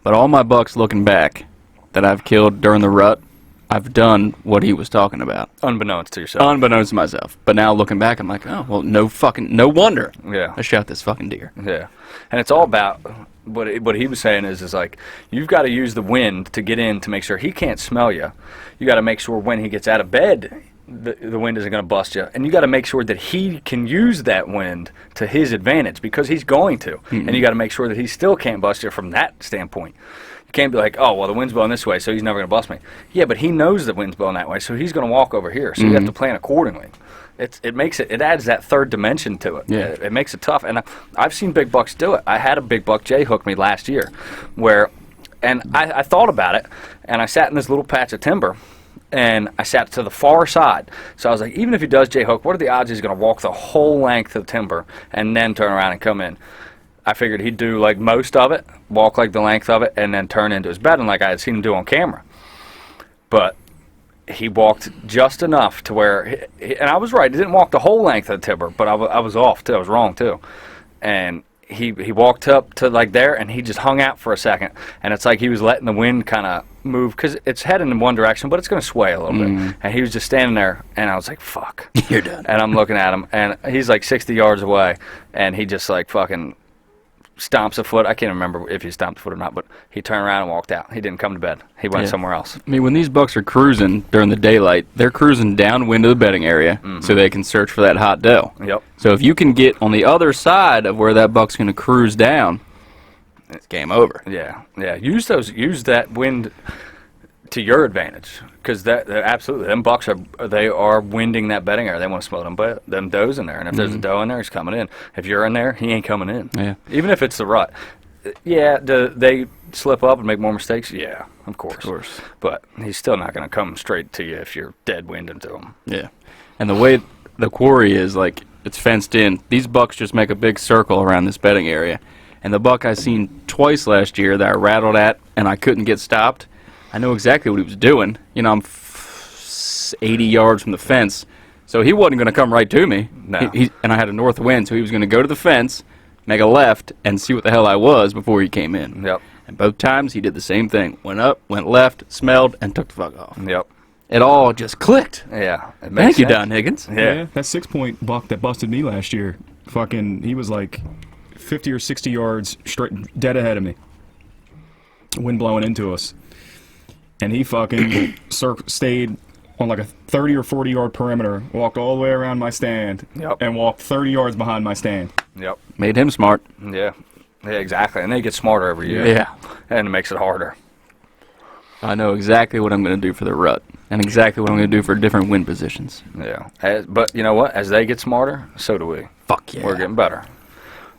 But all my bucks looking back that I've killed during the rut, I've done what he was talking about. Unbeknownst to yourself. Unbeknownst to myself. But now looking back, I'm like, oh, well, no wonder Yeah. I shot this fucking deer. Yeah. And it's all about, what he was saying is like, you've got to use the wind to get in to make sure he can't smell you. You got to make sure when he gets out of bed, the wind isn't going to bust you. And you got to make sure that he can use that wind to his advantage, because he's going to. Mm-hmm. And you got to make sure that he still can't bust you from that standpoint. You can't be like, oh, well, the wind's blowing this way, so he's never going to bust me. Yeah, but he knows the wind's blowing that way, so he's going to walk over here. So you have to plan accordingly. It adds that third dimension to it. Yeah. It makes it tough. And I've seen big bucks do it. I had a big buck Jay hook me last year, and I thought about it, and I sat in this little patch of timber, and I sat to the far side. So I was like, even if he does Jay hook, what are the odds he's going to walk the whole length of the timber and then turn around and come in? I figured he'd do like most of it, walk like the length of it, and then turn into his bedding like I had seen him do on camera. But he walked just enough to where, and I was right, he didn't walk the whole length of the timber, but I was off too, I was wrong too. And he walked up to like there, and he just hung out for a second, and it's like he was letting the wind kind of move, because it's heading in one direction, but it's going to sway a little bit. And he was just standing there, and I was like, fuck. You're done. And I'm looking at him, and he's like 60 yards away, and he just like fucking stomps a foot. I can't remember if he stomped a foot or not, but he turned around and walked out. He didn't come to bed. He went Yeah. somewhere else. I mean, when these bucks are cruising during the daylight, they're cruising downwind of the bedding area so they can search for that hot doe. Yep. So if you can get on the other side of where that buck's going to cruise down, it's game over. Yeah. Use that wind to your advantage, because that absolutely, them bucks are winding that bedding area. They want to smell them does in there, and if there's a doe in there, he's coming in. If you're in there, he ain't coming in. Yeah. Even if it's the rut. Yeah. Do they slip up and make more mistakes? Yeah, of course. Of course. But he's still not going to come straight to you if you're dead wind into him. Yeah. And the way the quarry is, like, it's fenced in. These bucks just make a big circle around this bedding area. And the buck I seen twice last year that I rattled at and I couldn't get stopped, I know exactly what he was doing. You know, I'm 80 yards from the fence, so he wasn't going to come right to me. No. And I had a north wind, so he was going to go to the fence, make a left, and see what the hell I was before he came in. Yep. And both times he did the same thing. Went up, went left, smelled, and took the fuck off. Yep. It all just clicked. Yeah. It makes Thank you, sense. Don Higgins. Yeah. That 6-point buck that busted me last year, he was like 50 or 60 yards straight dead ahead of me. Wind blowing into us. And he fucking stayed on like a 30 or 40 yard perimeter, walked all the way around my stand, Yep. and walked 30 yards behind my stand. Yep. Made him smart. Yeah. Yeah, exactly. And they get smarter every year. Yeah. And it makes it harder. I know exactly what I'm going to do for the rut, and exactly what I'm going to do for different wind positions. Yeah. But you know what? As they get smarter, so do we. Fuck yeah. We're getting better.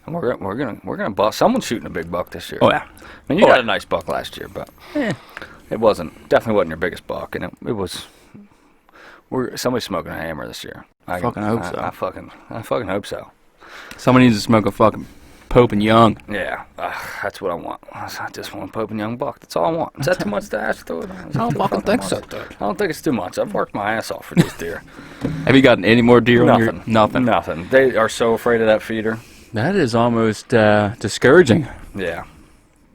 And we're gonna bust. Someone's shooting a big buck this year. Oh yeah. I mean, you got a nice buck last year, but it definitely wasn't your biggest buck, and it was. Somebody's smoking a hammer this year. I fucking hope so. I fucking hope so. Somebody needs to smoke a fucking Pope and Young. Yeah, that's what I want. I just want a Pope and Young buck. That's all I want. Is that too much to ask for? I don't fucking think so, dude. I don't think it's too much. I've worked my ass off for these deer. Have you gotten any more deer on your... Nothing. They are so afraid of that feeder. That is almost discouraging. Yeah.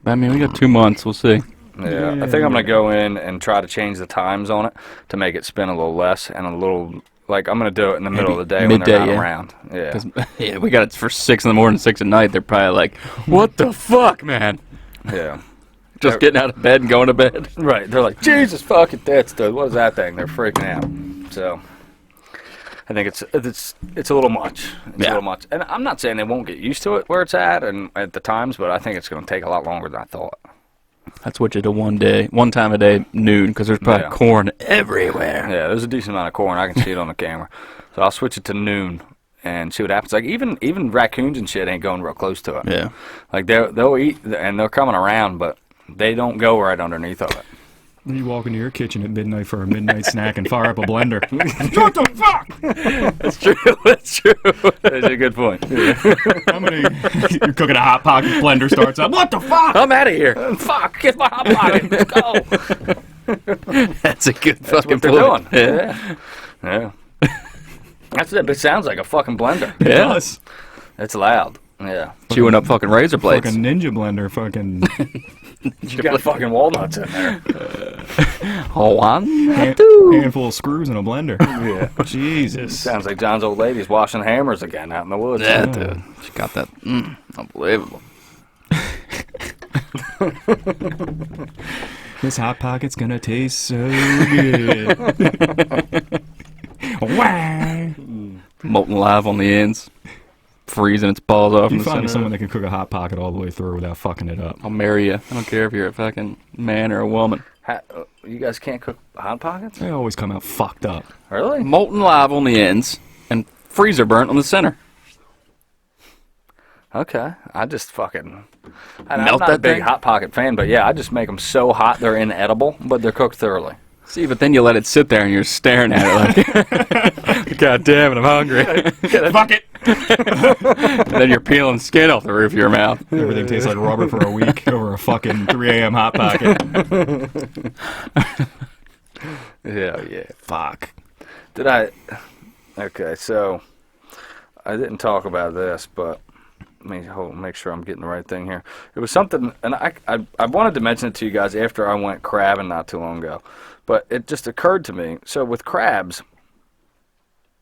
I mean, we got 2 months. We'll see. Yeah, I think I'm going to go in and try to change the times on it to make it spin a little less and a little, like, I'm going to do it in the middle of the day when they're not around. Yeah. Yeah, we got it for 6 in the morning, 6 at night. They're probably like, what the fuck, man? Yeah. Just getting out of bed and going to bed. Right. They're like, Jesus fucking tits, dude. What is that thing? They're freaking out. So, I think it's a little much. It's a little much. And I'm not saying they won't get used to it where it's at and at the times, but I think it's going to take a lot longer than I thought. I'd switch it to one time a day, noon, because there's probably corn everywhere. Yeah, there's a decent amount of corn. I can see it on the camera. So I'll switch it to noon and see what happens. Like, even raccoons and shit ain't going real close to it. Yeah. Like, they'll eat, and they're coming around, but they don't go right underneath of it. You walk into your kitchen at midnight for a midnight snack and fire up a blender. What the fuck? That's true. That's true. That's a good point. You're cooking a Hot Pocket, blender starts up. What the fuck? I'm out of here. Fuck, get my Hot Pocket. Go. That's a good That's fucking what they're point. doing. Yeah. That's it. It sounds like a fucking blender. It does. It's loud. Yeah. Chewing up fucking razor blades. Fucking ninja blender, fucking... You got fucking walnuts in there. Handful of screws in a blender. Yeah. Jesus. Sounds like John's old lady's washing hammers again out in the woods. Yeah, dude. She got that. Unbelievable. This Hot Pocket's gonna taste so good. Wah! Molten live on the ends. Freezing its balls off in You the find center. someone that can cook a Hot Pocket all the way through without fucking it up. I'll marry you. I don't care if you're a fucking man or a woman. You guys can't cook Hot Pockets? They always come out fucked up. Really? Molten live on the ends and freezer burnt on the center. Okay. I just fucking... I'm Melt not a that big thing? Hot Pocket fan, but yeah, I just make them so hot they're inedible, but they're cooked thoroughly. See, but then you let it sit there and you're staring at it like, God damn it, I'm hungry. Fuck it! And then you're peeling skin off the roof of your mouth. Everything tastes like rubber for a week over a fucking 3 a.m. Hot Pocket. Yeah. Fuck. Okay, so I didn't talk about this, but make sure I'm getting the right thing here. It was something, and I wanted to mention it to you guys after I went crabbing not too long ago, but it just occurred to me. So with crabs,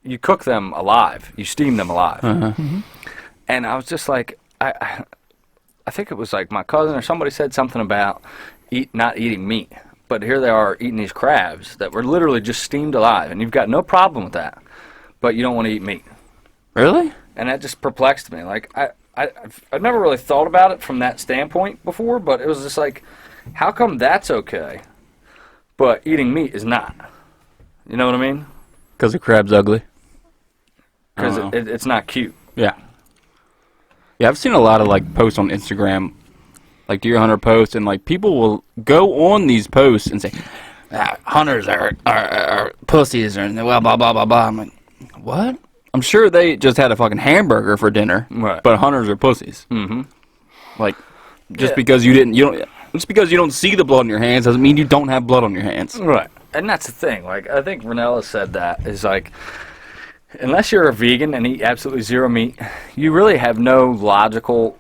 you cook them alive, you steam them alive, and I was just like, I think it was like my cousin or somebody said something about not eating meat, but here they are eating these crabs that were literally just steamed alive, and you've got no problem with that, but you don't want to eat meat. Really? And that just perplexed me. Like, I've never really thought about it from that standpoint before, but it was just like, how come that's okay, but eating meat is not? You know what I mean? Because the crab's ugly. Because it's not cute. Yeah. Yeah, I've seen a lot of, like, posts on Instagram, like deer hunter posts, and, like, people will go on these posts and say, hunters are pussies, and blah, blah, blah, blah, blah. I'm like, what? I'm sure they just had a fucking hamburger for dinner, right, but hunters are pussies. Mm-hmm. Like, just because you don't see the blood on your hands doesn't mean you don't have blood on your hands. Right. And that's the thing. Like, I think Ranella said that is like, unless you're a vegan and eat absolutely zero meat, you really have no logical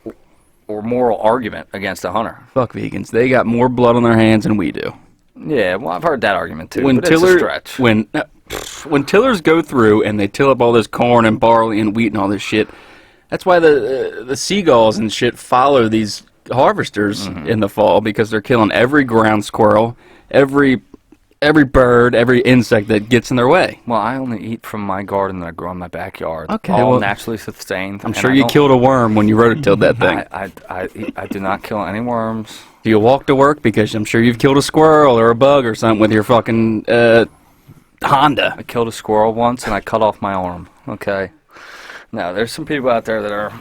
or moral argument against a hunter. Fuck vegans. They got more blood on their hands than we do. Yeah, well, I've heard that argument too. When but it's a stretch. When tillers go through and they till up all this corn and barley and wheat and all this shit, that's why the seagulls and shit follow these harvesters in the fall, because they're killing every ground squirrel, every bird, every insect that gets in their way. Well, I only eat from my garden that I grow in my backyard. Okay, all well, naturally sustained. I'm sure you killed a worm when you rototilled that thing. I do not kill any worms. Do you walk to work? Because I'm sure you've killed a squirrel or a bug or something with your fucking Honda. I killed a squirrel once and I cut off my arm. Okay. Now, there's some people out there that are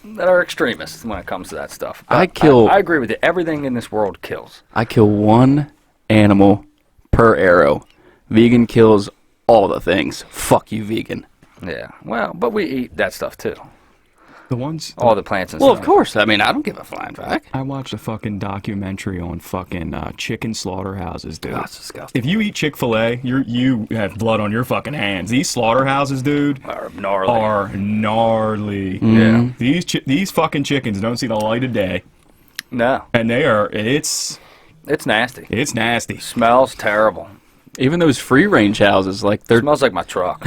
that are extremists when it comes to that stuff. I agree with you. Everything in this world kills. I kill one animal per arrow. Vegan kills all the things. Fuck you, vegan. Yeah. Well, but we eat that stuff too. All the plants and stuff. stuff. Well, of course. I mean, I don't give a flying fuck. I watched a fucking documentary on fucking chicken slaughterhouses, dude. That's disgusting. If you eat Chick-fil-A, you have blood on your fucking hands. These slaughterhouses, dude, are gnarly. Yeah. These fucking chickens don't see the light of day. No. And it's nasty. It's nasty. Smells terrible. Even those free-range houses, like they're... Smells like my truck.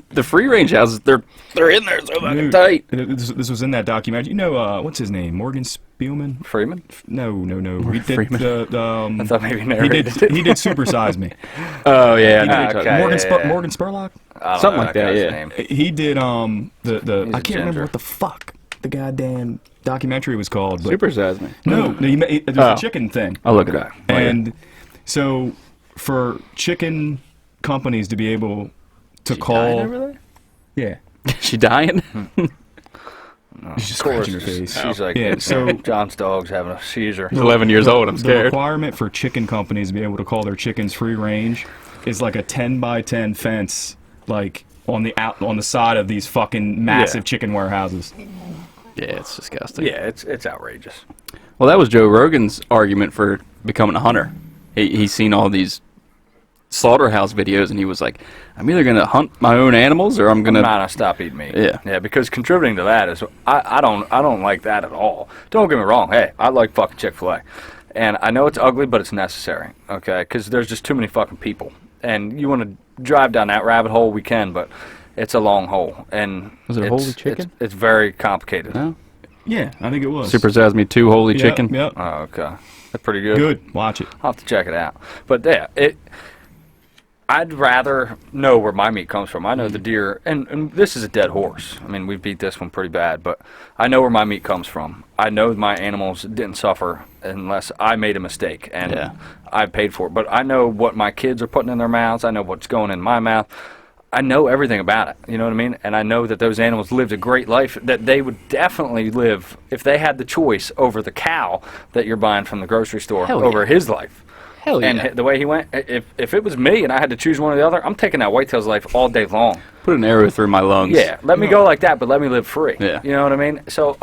The free-range houses, they're in there so fucking tight. This was in that documentary. You know, what's his name? Morgan Spielman? Freeman? No. He did I thought maybe narrated it. He did Super Size Me. Oh, yeah. Morgan Spurlock? Something like that, yeah. Name. He did, I can't remember what the fuck the goddamn documentary was called. But Super Size Me. No, it was a chicken thing. I'll look at that. And so, for chicken companies to be able to call... Over there? Yeah. She dying? No, she's just scratching her face. She's like, John's dog's having a seizure. He's 11 years old. I'm scared. The requirement for chicken companies to be able to call their chickens free range is like a 10 by 10 fence, like on the side of these fucking massive chicken warehouses. Yeah, it's disgusting. Yeah, it's outrageous. Well, that was Joe Rogan's argument for becoming a hunter. He's seen all these slaughterhouse videos, and he was like, I'm either going to hunt my own animals, or I'm going to stop eating meat. Yeah, because contributing to that is, I don't like that at all. Don't get me wrong. Hey, I like fucking Chick-fil-A, and I know it's ugly, but it's necessary. Okay, because there's just too many fucking people, and you want to drive down that rabbit hole, we can, but it's a long hole, and was it holy chicken? It's very complicated. No? Yeah, I think it was. Super Size Me 2 holy chicken. Yep. Oh, okay, that's pretty good. Good, watch it. I'll have to check it out. But yeah, I'd rather know where my meat comes from. I know the deer, and this is a dead horse. I mean, we beat this one pretty bad, but I know where my meat comes from. I know my animals didn't suffer unless I made a mistake, and I paid for it. But I know what my kids are putting in their mouths. I know what's going in my mouth. I know everything about it, you know what I mean? And I know that those animals lived a great life, that they would definitely live, if they had the choice, over the cow that you're buying from the grocery store, over his life. Hell yeah. And the way he went, if it was me and I had to choose one or the other, I'm taking that whitetail's life all day long. Put an arrow through my lungs. Yeah, let me go like that, but let me live free. Yeah. You know what I mean? So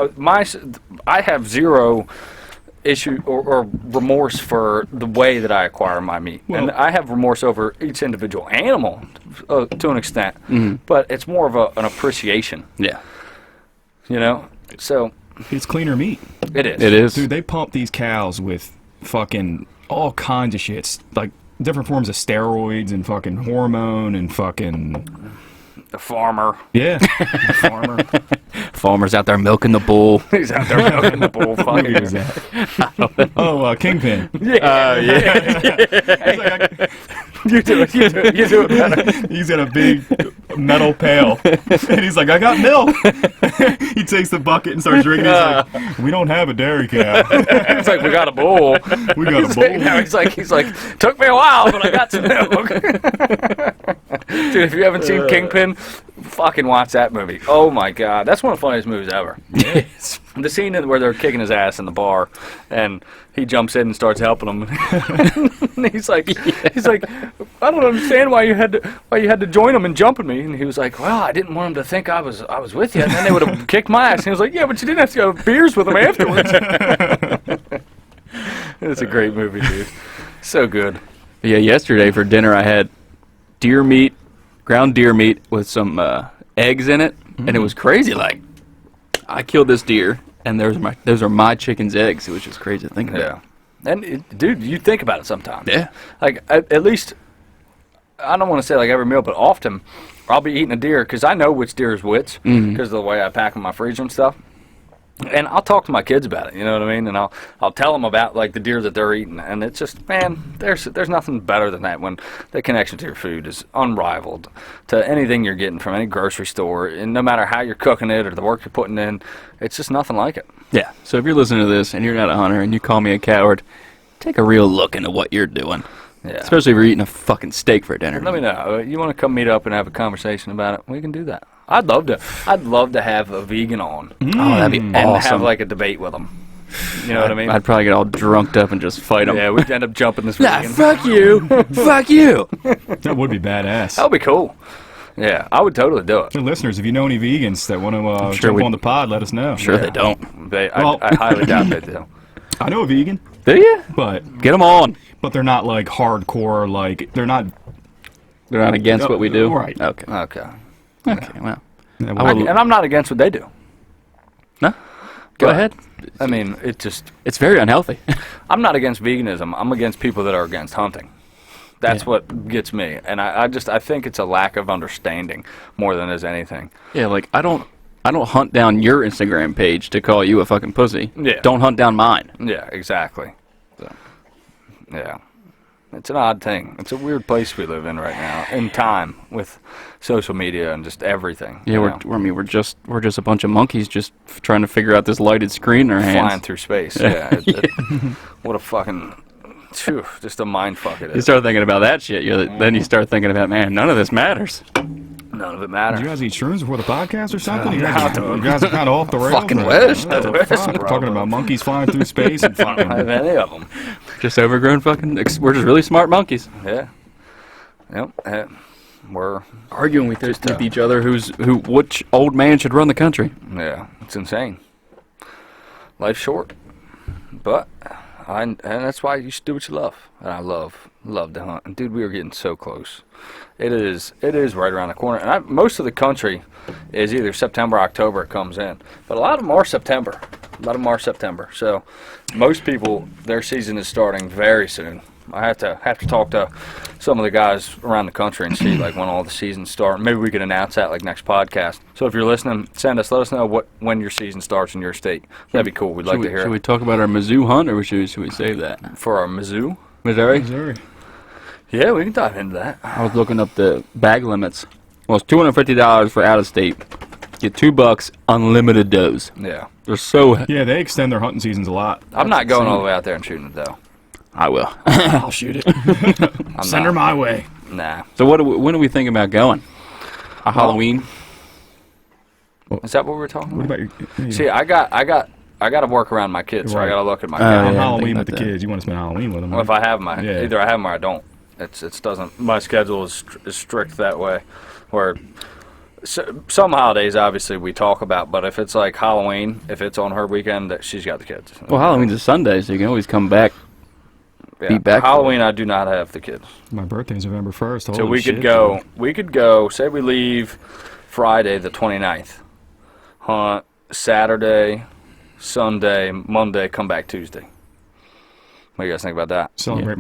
I have zero issue or remorse for the way that I acquire my meat. Well, and I have remorse over each individual animal to an extent, but it's more of an appreciation. Yeah. You know? So it's cleaner meat. It is. It is. Dude, they pump these cows with fucking all kinds of shit, like different forms of steroids and fucking hormone and fucking... The farmer. Yeah. The farmer. Farmer's out there milking the bull. He's out there milking the bull. Fucking is that? Oh, Kingpin. Yeah. Yeah. You do it better. He's got a big metal pail, and he's like, I got milk. He takes the bucket and starts drinking. He's like, we don't have a dairy cow. It's like, we got a bull. We got a bull. No, he's like, took me a while, but I got some milk. Dude, if you haven't seen Kingpin, fucking watch that movie. Oh my god, that's one of the funniest movies ever. Yes. The scene where they're kicking his ass in the bar, and he jumps in and starts helping him. he's like, I don't understand why you had to join him and jump at me. And he was like, well, I didn't want him to think I was with you, and then they would have kicked my ass. And he was like, yeah, but you didn't have to go have beers with him afterwards. It's a great movie, dude. So good. Yeah, yesterday for dinner I had ground deer meat with some eggs in it, and it was crazy. Like, I killed this deer, and those are my chicken's eggs. It was just crazy to think about. Yeah, and dude, you think about it sometimes. Yeah, like at least I don't want to say like every meal, but often I'll be eating a deer because I know which deer is which because of the way I pack in my freezer and stuff. And I'll talk to my kids about it, you know what I mean? And I'll tell them about like the deer that they're eating, and it's just, man, there's nothing better than that when the connection to your food is unrivaled to anything you're getting from any grocery store, and no matter how you're cooking it or the work you're putting in, it's just nothing like it. Yeah. So if you're listening to this and you're not a hunter and you call me a coward, take a real look into what you're doing. Yeah. Especially if you're eating a fucking steak for dinner. Let me know. You want to come meet up and have a conversation about it? We can do that. I'd love to have a vegan on. Oh, that'd be And awesome. have like a debate with them. You know what I mean? I'd probably get all drunked up and just fight them. Yeah, we'd end up jumping this Nah, vegan. fuck you. Fuck you. That would be badass. That would be cool. Yeah, I would totally do it. So listeners, if you know any vegans that want to sure jump on the pod, let us know. Sure they don't. I highly doubt they do. I know a vegan, Do you? but Get them on. they're not like hardcore. Like they're not. They're not against what we do? Right. Okay. Okay. Okay, well. Yeah, I would- And I'm not against what they do. No? Go But, ahead. I mean, it just... It's very unhealthy. I'm not against veganism. I'm against people that are against hunting. That's what gets me. And I think it's a lack of understanding more than is anything. Yeah, like, I don't hunt down your Instagram page to call you a fucking pussy. Yeah. Don't hunt down mine. Yeah, exactly. So, yeah. It's an odd thing. It's a weird place we live in right now, in time, with social media and just everything. Yeah, you we're just a bunch of monkeys just trying to figure out this lighted screen in our hands. flying through space. Yeah. What a fucking... Phew, just a mind fuck it You is. start thinking about that shit, then you start thinking about, man, none of this matters. None of it Did matters. you guys eat shrooms before the podcast or something? You guys are kind of off the rails. Fucking there. wish. What the fuck? Talking about monkeys flying through space and I don't have fucking. any of them. Just overgrown fucking... We're just really smart monkeys. Yeah. Yep. We're... Arguing with each other which old man should run the country. Yeah. It's insane. Life's short. But... and that's why you should do what you love. And I love to hunt. And dude, we are getting so close. It is right around the corner. And most of the country is either September or October it comes in. But a lot of them are September. So most people, their season is starting very soon. I have to talk to some of the guys around the country and see like when all the seasons start. Maybe we can announce that like next podcast. So if you're listening, let us know when your season starts in your state. That'd be cool. We'd like to hear Should it. we talk about our Mizzou hunt, or should we save that? For our Mizzou? Missouri? Missouri. Yeah, we can dive into that. I was looking up the bag limits. Well, it's $250 for out of state. Get $2, unlimited does. Yeah. They're so. Yeah, they extend their hunting seasons a lot. I'm not going all the way out there and shooting it though. I will. I'll shoot it. I'm Send not. her my way. Nah. So when are we thinking about going? A Halloween? Is that what we were talking What about? about your? See, I got to work around my kids, so I Right. got to look at my Oh, calendar. on yeah, Halloween think with the about that. kids, you want to spend Halloween with them? Well, if I have my, Yeah. either I have them or I don't. It doesn't. My schedule is strict that way. Where some holidays, obviously, we talk about, but if it's like Halloween, if it's on her weekend, that she's got the kids. Well, Halloween's a Sunday, so you can always come back. Yeah. be back for Halloween, I do not have the kids. My birthday's November 1st. So Holy we shit, could go. We could go. Say we leave Friday the 29th. Hunt Saturday, Sunday, Monday. Come back Tuesday. What do you guys think about that? Celebrate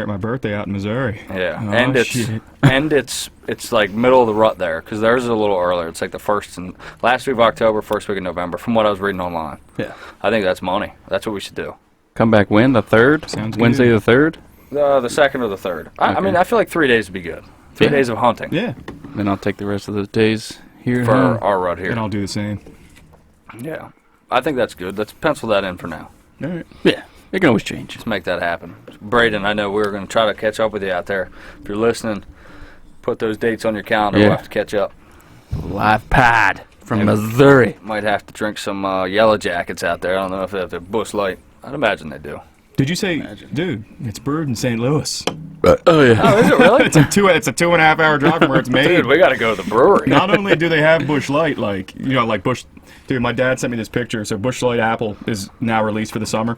my birthday out in Missouri. Yeah, Oh, and shit. it's like middle of the rut there because theirs is a little earlier. It's like the last week of October, first week of November, from what I was reading online. Yeah. I think that's money. That's what we should do. Come back when? The 3rd? Sounds Wednesday good. the 3rd? The 2nd or the 3rd. I Okay. mean, I feel like 3 days would be good. 3 Yeah. days of hunting Yeah, Then I'll take the rest of those days here. for our rut here. and I'll do the same. Yeah, I think that's good. Let's pencil that in for now. All right. Yeah. It can always change. Let's make that happen. Braden, I know we were going to try to catch up with you out there. If you're listening, put those dates on your calendar. Yeah. We'll have to catch up. Live pod from Yeah. Missouri. Might have to drink some Yellow Jackets out there. I don't know if they have the Busch Light. I'd imagine they do. Did you say, dude? It's brewed in St. Louis. Oh, yeah. Oh, is it really? It's a 2.5 hour drive from where it's made. Dude, we got to go to the brewery. Not only do they have Busch Light, like Busch. Dude, my dad sent me this picture. So Busch Light Apple is now released for the summer.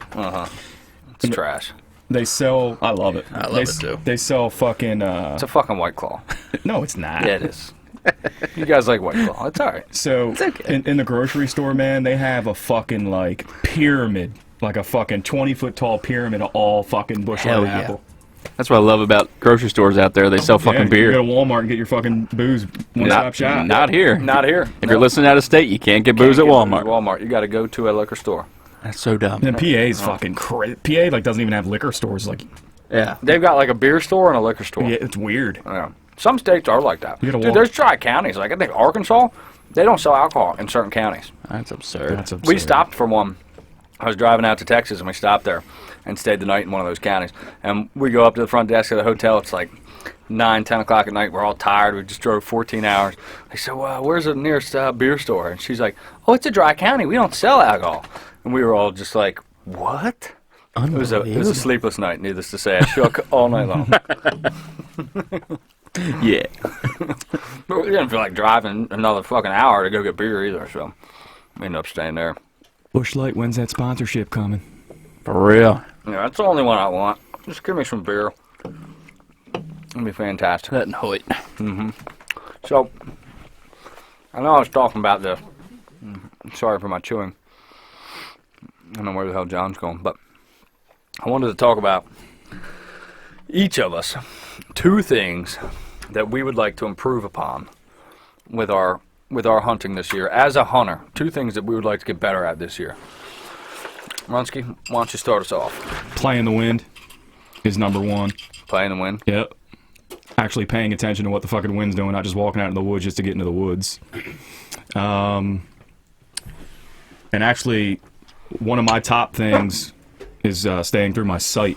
It's trash. They sell. I love it. I love it, too. They sell fucking. It's a fucking White Claw. No, it's not. Yeah, it is. You guys like White Claw. It's all right. So okay. in the grocery store, man, they have a fucking like pyramid, like a fucking 20-foot tall pyramid of all fucking Busch Hell Light yeah. Apple. That's what I love about grocery stores out there. They sell fucking You beer. go to Walmart and get your fucking booze one-stop shop. Not here. Not here. If you're listening out of state, you can't get booze at Walmart. Walmart. You got to go to a liquor store. That's so dumb. And PA is fucking crazy. PA like doesn't even have liquor stores. Like, Yeah. They've got like a beer store and a liquor store. yeah, it's weird. Yeah. Some states are like that. You gotta Dude, walk- there's dry counties. Like I think Arkansas, they don't sell alcohol in certain counties. That's absurd. That's absurd. We stopped for one I was driving out to Texas, and we stopped there and stayed the night in one of those counties. And we go up to the front desk of the hotel. It's like 9, 10 o'clock at night. We're all tired. We just drove 14 hours. I said, well, where's the nearest beer store? And she's like, oh, it's a dry county. We don't sell alcohol. And we were all just like, what? It was a sleepless night, needless to say. I shook all night long. Yeah. But we didn't feel like driving another fucking hour to go get beer either, so we ended up staying there. Busch Light, when's that sponsorship coming? For real. Yeah, that's the only one I want. Just give me some beer. It'll be fantastic. That and Hoyt. So, I know I was talking about this. Sorry for my chewing. I don't know where the hell John's going, but I wanted to talk about each of us 2 things that we would like to improve upon with our hunting this year. As a hunter, 2 things that we would like to get better at this year. Runsky, why don't you start us off? Playing the wind is number 1. Playing the wind? Yep. Actually paying attention to what the fucking wind's doing, not just walking out in the woods just to get into the woods. And actually, one of my top things is staying through my sight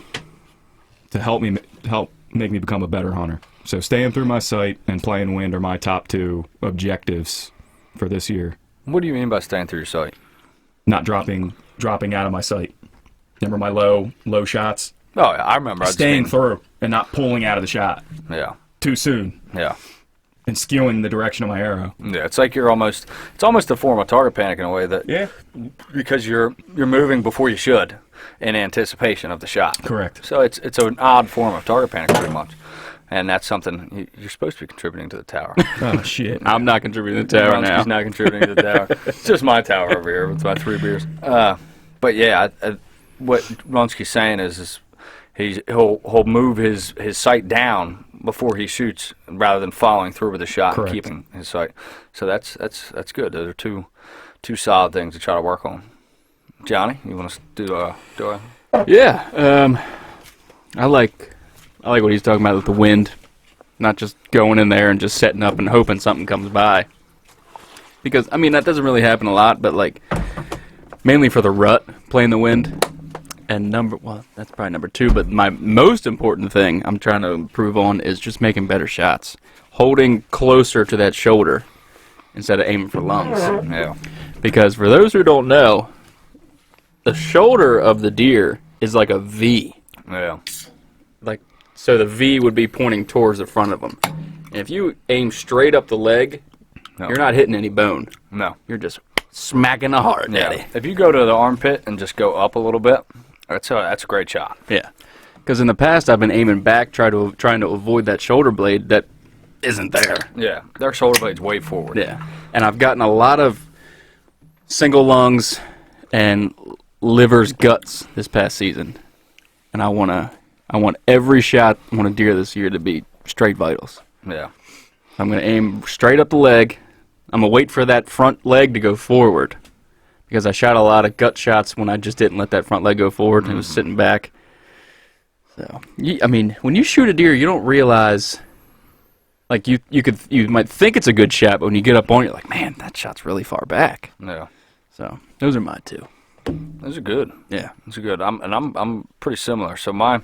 to help make me become a better hunter. So staying through my sight and playing wind are my top 2 objectives for this year. What do you mean by staying through your sight? Not dropping out of my sight. Remember my low shots? Oh, yeah, I remember. Staying through and not pulling out of the shot. Yeah. Too soon. Yeah. And skewing the direction of my arrow. Yeah, it's like it's almost a form of target panic in a way that. Yeah. Because you're moving before you should in anticipation of the shot. Correct. So it's an odd form of target panic pretty much. And that's something you're supposed to be contributing to the tower. Oh, shit. I'm not contributing to the tower now. He's not contributing to the tower. It's just my tower over here with my 3 beers. But yeah, what Runsky's saying is he'll move his sight down before he shoots rather than following through with the shot. Correct. And keeping his sight. So that's good. Those are two solid things to try to work on. Johnny, you want to do a? Yeah. I like what he's talking about with the wind, not just going in there and just setting up and hoping something comes by. Because I mean that doesn't really happen a lot, but like mainly for the rut, playing the wind. And that's probably number 2, but my most important thing I'm trying to improve on is just making better shots. Holding closer to that shoulder instead of aiming for lungs. Yeah. Because for those who don't know, the shoulder of the deer is like a V. Yeah. So the V would be pointing towards the front of them. And if you aim straight up the leg, you're not hitting any bone. No. You're just smacking the heart, daddy. If you go to the armpit and just go up a little bit, that's a great shot. Yeah. Because in the past, I've been aiming back, trying to avoid that shoulder blade that isn't there. Yeah. Their shoulder blade's way forward. Yeah. And I've gotten a lot of single lungs and liver's guts this past season. And I want every shot on a deer this year to be straight vitals. Yeah. I'm going to aim straight up the leg. I'm going to wait for that front leg to go forward. Because I shot a lot of gut shots when I just didn't let that front leg go forward and it was sitting back. So, I mean, when you shoot a deer, you don't realize, like, you might think it's a good shot, but when you get up on it, you're like, man, that shot's really far back. Yeah. So, those are my 2. Those are good. Yeah. Those are good. I'm pretty similar. So my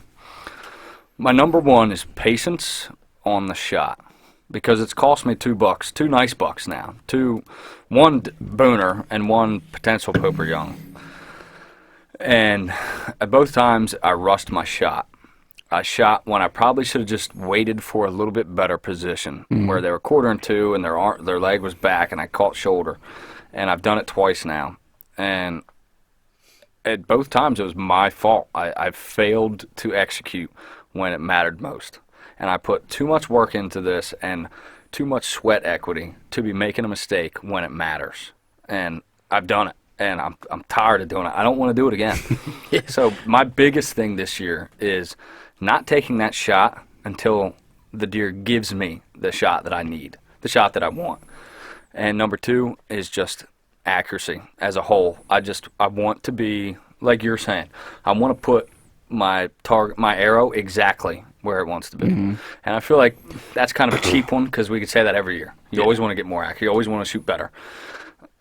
number 1 is patience on the shot. Because it's cost me $2, 2 nice bucks now. 1 booner and 1 potential Poper Young. And at both times, I rushed my shot. I shot when I probably should have just waited for a little bit better position, where they were quartering 2 and their leg was back, and I caught shoulder. And I've done it twice now. And at both times, it was my fault. I failed to execute when it mattered most. And I put too much work into this and too much sweat equity to be making a mistake when it matters. And I've done it, and I'm tired of doing it. I don't want to do it again. So my biggest thing this year is not taking that shot until the deer gives me the shot that I need, the shot that I want. And number 2 is just accuracy as a whole. I want to be, like you're saying, I want to put my arrow exactly where it wants to be. And I feel like that's kind of a cheap one because we could say that every year. You always want to get more accurate. You always want to shoot better.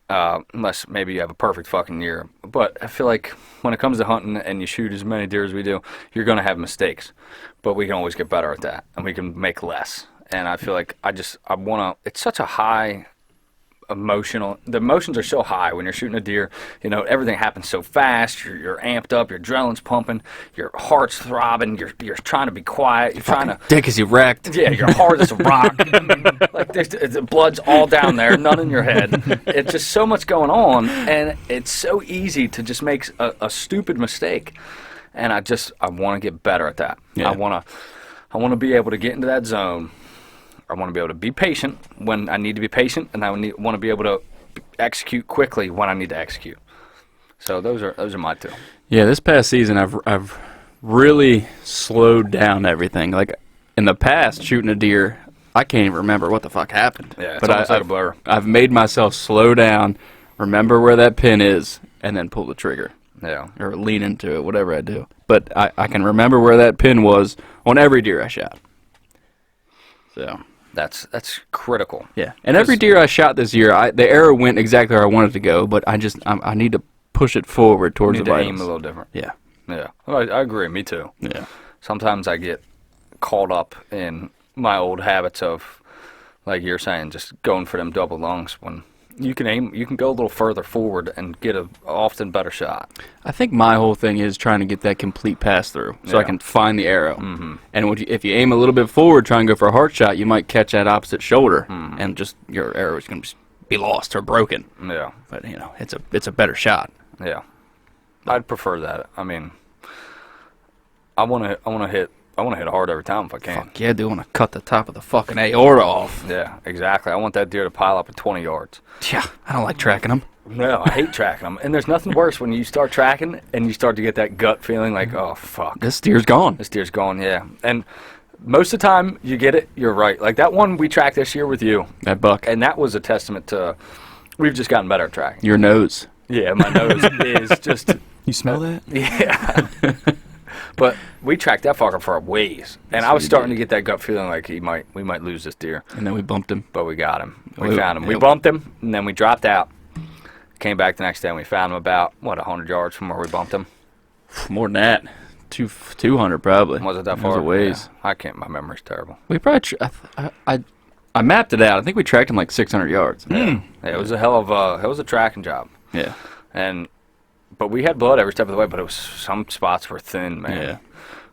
unless maybe you have a perfect fucking year. But I feel like when it comes to hunting and you shoot as many deer as we do, you're going to have mistakes. But we can always get better at that, and we can make less. And I feel like I want to, it's such a high the emotions are so high when you're shooting a deer. You know, everything happens so fast. You're amped up. Your adrenaline's pumping. Your heart's throbbing. You're trying to be quiet. You're trying to. Dick is erect. Yeah, your heart is a rock. Like the blood's all down there, none in your head. It's just so much going on, and it's so easy to just make a stupid mistake. And I want to get better at that. Yeah. I want to be able to get into that zone. I want to be able to be patient when I need to be patient, and I want to be able to execute quickly when I need to execute. So those are my two. Yeah, this past season I've really slowed down everything. Like in the past, shooting a deer, I can't even remember what the fuck happened. Yeah, it's almost like a blur. I've made myself slow down, remember where that pin is, and then pull the trigger. Yeah. Or lean into it, whatever I do. But I can remember where that pin was on every deer I shot. So that's critical. yeah, and every deer I shot this year, the arrow went exactly where I wanted it to go. But I need to push it forward towards You the need to vitals. aim a little different. Yeah, Yeah, well, I agree. Me too. yeah, Sometimes I get caught up in my old habits of, like you're saying, just going for them double lungs when you can go a little further forward and get a often better shot. I think my whole thing is trying to get that complete pass through, so I Yeah. can find the arrow. Mm-hmm. And if you aim a little bit forward, try and go for a heart shot, you might catch that opposite shoulder, and just your arrow is going to be lost or broken. Yeah, But it's a better shot. yeah. I'd prefer that. I mean, I want to hit hard every time if I can. Fuck yeah, dude, I want to cut the top of the fucking aorta off. Yeah, exactly. I want that deer to pile up at 20 yards. Yeah, I don't like tracking them. No, I hate tracking them. And there's nothing worse when you start tracking and you start to get that gut feeling like, oh, fuck. This deer's gone. This deer's gone, yeah. And most of the time you get it, you're right. Like that one we tracked this year with you. That buck. And that was a testament to we've just gotten better at tracking. Your nose. Yeah, my nose is just... You smell that? Yeah. But we tracked that fucker for a ways. And I was starting to get that gut feeling like we might lose this deer. And then we bumped him. But we got him. We We- found him. We yeah. bumped him, and then we dropped out. Came back the next day, and we found him about, 100 yards from where we bumped him? More than that. 200 probably. Was it that It far? was a ways. Yeah. I can't. My memory's terrible. We probably... I mapped it out. I think we tracked him like 600 yards. Yeah, it was a hell of a tracking job. Yeah. But we had blood every step of the way, but some spots were thin, man.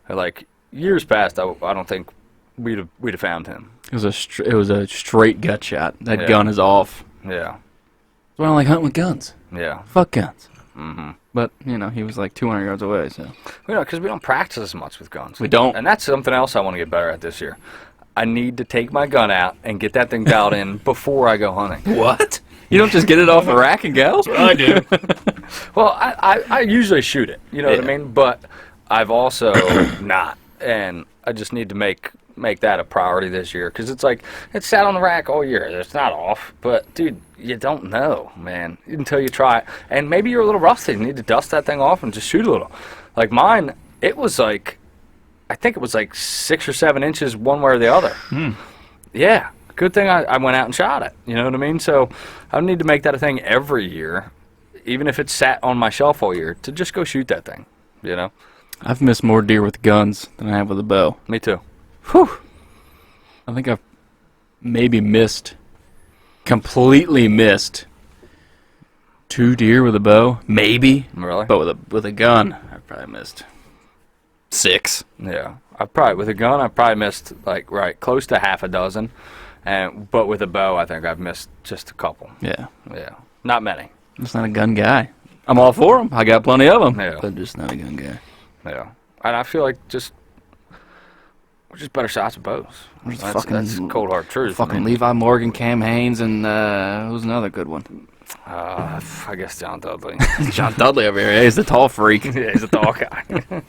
Yeah. Like, years past, I don't think we'd have found him. It was a straight gut shot. That Yeah. gun is off. Yeah. That's why I don't like hunting with guns. Yeah. Fuck guns. Mm-hmm. But, he was like 200 yards away, so... Because we don't practice as much with guns. We don't. And that's something else I want to get better at this year. I need to take my gun out and get that thing dialed in before I go hunting. What? You don't just get it off a rack and go? I do. Well, I usually shoot it, you know what I Yeah. mean? But I've also not. And I just need to make that a priority this year. Because it's like, it's sat on the rack all year. It's not off. But, dude, you don't know, man, until you try it. And maybe you're a little rusty. You need to dust that thing off and just shoot a little. Like mine, it was like, I think it was like 6 or 7 inches one way or the other. Yeah. Good thing I went out and shot it. You know what I mean? So I need to make that a thing every year, even if it's sat on my shelf all year, to just go shoot that thing. You know? I've missed more deer with guns than I have with a bow. Me too. Whew. I think I've maybe completely missed 2 deer with a bow. Maybe. Really? But with a gun, I've probably missed 6. Yeah. With a gun, I probably missed close to half a dozen. But with a bow, I think I've missed just a couple. Yeah. Yeah. Not many. I'm just not a gun guy. I'm all for them. I got plenty of them. Yeah. But just not a gun guy. Yeah. And I feel like we're just better shots of bows. That's cold hard truth. Fucking I mean, Levi Morgan, Cam Haynes, and who's another good one? I guess John Dudley. John Dudley over here. Yeah, he's the tall freak. Yeah, he's a tall guy.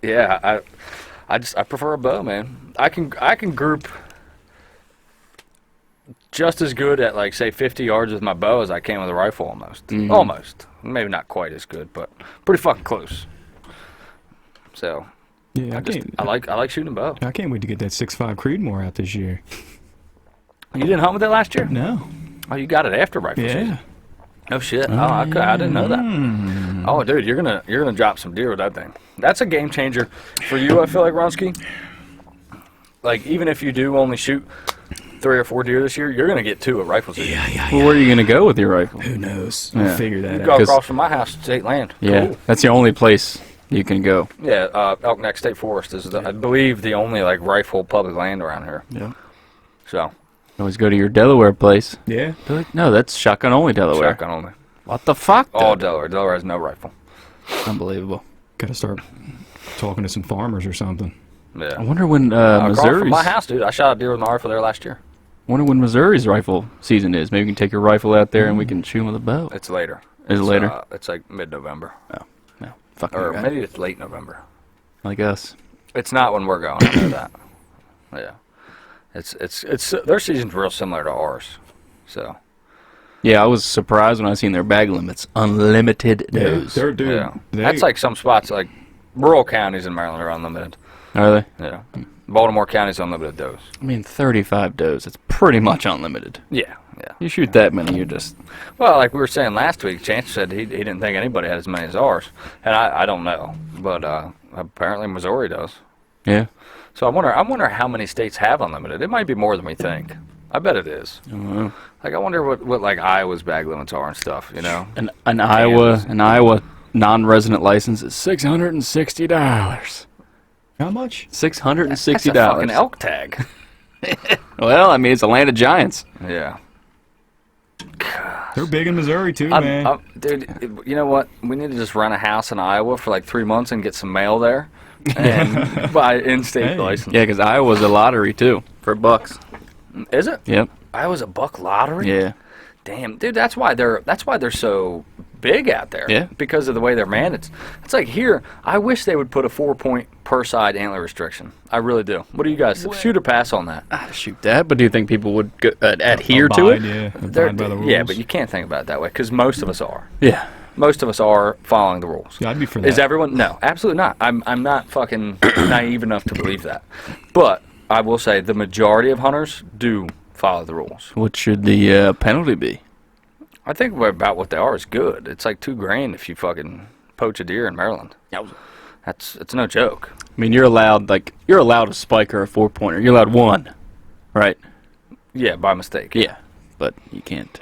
Yeah, I prefer a bow, man. I can group just as good at like say 50 yards with my bow as I can with a rifle almost. Mhm. Almost. Maybe not quite as good, but pretty fucking close. So Yeah, I like shooting a bow. I can't wait to get that 6.5 Creedmoor out this year. You didn't hunt with it last year? No. Oh, you got it after rifle Yeah. season. Oh shit! Oh, okay. I didn't know that. Oh, dude, you're gonna drop some deer with that thing. That's a game changer for you. I feel like Ronski. Like even if you do only shoot 3 or 4 deer this year, you're gonna get 2 at rifle season. Yeah. Well, where are you gonna go with your rifle? Who knows? Yeah. We'll figure that You out. go across from my house to state land. Yeah, Cool. that's the only place you can go. Yeah, Elk Neck State Forest is, I believe, the only like rifle public land around here. Yeah. So Always go to your Delaware place. Yeah. Be like, no, that's shotgun only Delaware. shotgun only. What the fuck? All dude? Delaware. Delaware has no rifle. Unbelievable. Gotta start talking to some farmers or something. Yeah. I wonder when Across from Missouri's. my house, dude. I shot a deer with my rifle there last year. Wonder when Missouri's rifle season is. Maybe we can take your rifle out there and we can shoot 'em with a bow. It's later. Is it later? It's like mid-November. No, fucking Or right. maybe it's late November. Like us. It's not when we're going. I know that. Yeah. It's their season's real similar to ours. So. Yeah, I was surprised when I seen their bag limits. Unlimited dose. They're dude. Yeah. That's like some spots, like rural counties in Maryland are unlimited. Are they? Yeah. Baltimore County's unlimited dose. I mean, 35 does. It's pretty much unlimited. Yeah. You shoot that many, you're just... Well, like we were saying last week, Chance said he didn't think anybody had as many as ours. And I don't know. But apparently Missouri does. Yeah. So I wonder how many states have unlimited. It might be more than we think. I bet it is. I don't know. Like I wonder what like Iowa's bag limits are and stuff, you know? An Iowa non-resident license is $660. How much? $660. That's a fucking elk tag. Well, I mean, it's a land of giants. Yeah. They're big in Missouri too, man. Dude, you know what? We need to just rent a house in Iowa for like 3 months and get some mail there and buy in-state license. Yeah, because Iowa's a lottery, too, for bucks. Is it? Yep. Iowa's a buck lottery? Yeah. Damn, dude, that's why they're so big out there. Yeah. Because of the way they're managed. It's like here, I wish they would put a 4-point per side antler restriction. I really do. What do you guys shoot or pass on that? Shoot that, but do you think people would adhere to it? Yeah, They're- abide by the rules. Yeah, but you can't think about it that way because most of us are. Yeah. Most of us are following the rules. Yeah, I'd be for that. Is everyone? No, absolutely not. I'm not fucking naive enough to believe that. But I will say the majority of hunters do follow the rules. What should the penalty be? I think about what they are is good. It's like $2,000 if you fucking poach a deer in Maryland. It's no joke. I mean, you're allowed a spike or a 4-pointer. You're allowed one, right? Yeah, by mistake. Yeah, but you can't.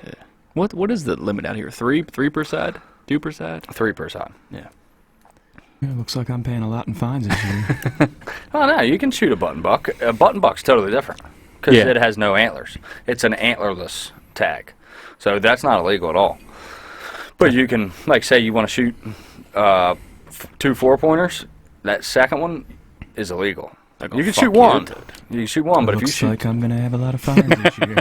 What is the limit out here? Three per side, 2 per side. 3 per side. Yeah. Yeah, looks like I'm paying a lot in fines this year. Oh no, you can shoot a button buck. A button buck's totally different because Yeah. it has no antlers. It's an antlerless tag, so that's not illegal at all. But you can, like, say you want to shoot 2 4-pointers. That second one is illegal. Like, You oh, can fuck shoot one. dude. You can shoot one, but if you looks shoot, like I'm gonna have a lot of fines this year.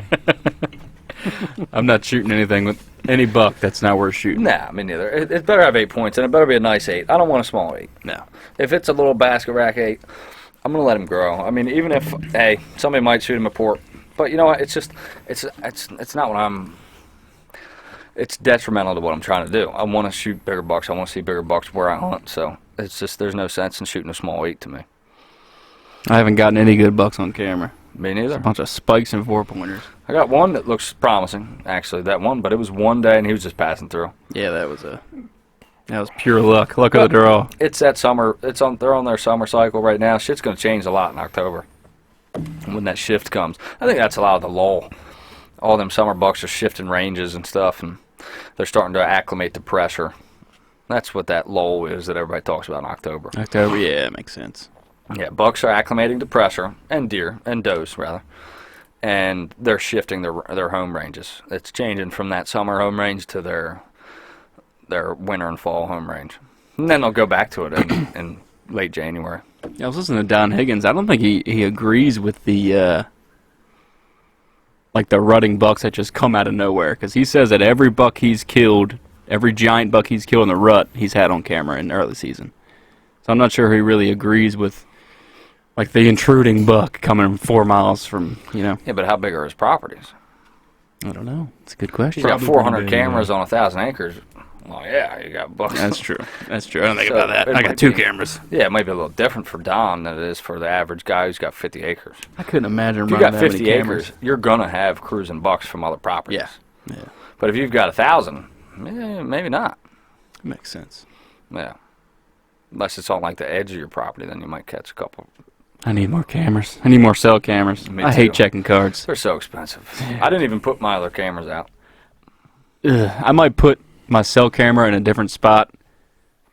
I'm not shooting anything with any buck that's not worth shooting. nah, me neither. It better have 8 points, and it better be a nice 8. I don't want a small 8. No. If it's a little basket rack 8, I'm gonna let him grow. I mean, even if somebody might shoot him a port, but you know what? It's just it's not what I'm. It's detrimental to what I'm trying to do. I want to shoot bigger bucks. I want to see bigger bucks where I hunt. So it's just there's no sense in shooting a small 8 to me. I haven't gotten any good bucks on camera. Me neither. A bunch of spikes and 4-pointers. I got one that looks promising, actually. That one, but it was one day and he was just passing through. Yeah, that was pure luck. Luck of the draw. It's that summer. They're on their summer cycle right now. Shit's gonna change a lot in October when that shift comes. I think that's a lot of the lull. All them summer bucks are shifting ranges and stuff, and they're starting to acclimate to pressure. That's what that lull is that everybody talks about in October. October, yeah, it makes sense. Yeah, bucks are acclimating to pressure, and deer, and does, rather. And they're shifting their home ranges. It's changing from that summer home range to their winter and fall home range. And then they'll go back to it in late January. Yeah, I was listening to Don Higgins. I don't think he agrees with the like the rutting bucks that just come out of nowhere. Because he says that every buck he's killed, every giant buck he's killed in the rut, he's had on camera in the early season. So I'm not sure he really agrees with like the intruding buck coming 4 miles from, you know. Yeah, but how big are his properties? I don't know. It's a good question. He's got Probably 400 pretty big, cameras on 1,000 acres. Well, yeah, you got bucks. That's true. That's true. I don't think So, about that. it I might got 2 be- cameras. Yeah, it might be a little different for Don than it is for the average guy who's got 50 acres. I couldn't imagine If you running got that many 50 cameras. acres, you're going to have cruising bucks from other properties. Yeah. Yeah. But if you've got 1,000, Maybe not. Makes sense. Yeah. Unless it's on like the edge of your property, then you might catch a couple. I need more cameras. I need more cell cameras. Me I too. hate checking cards. They're so expensive. I didn't even put my other cameras out. I might put my cell camera in a different spot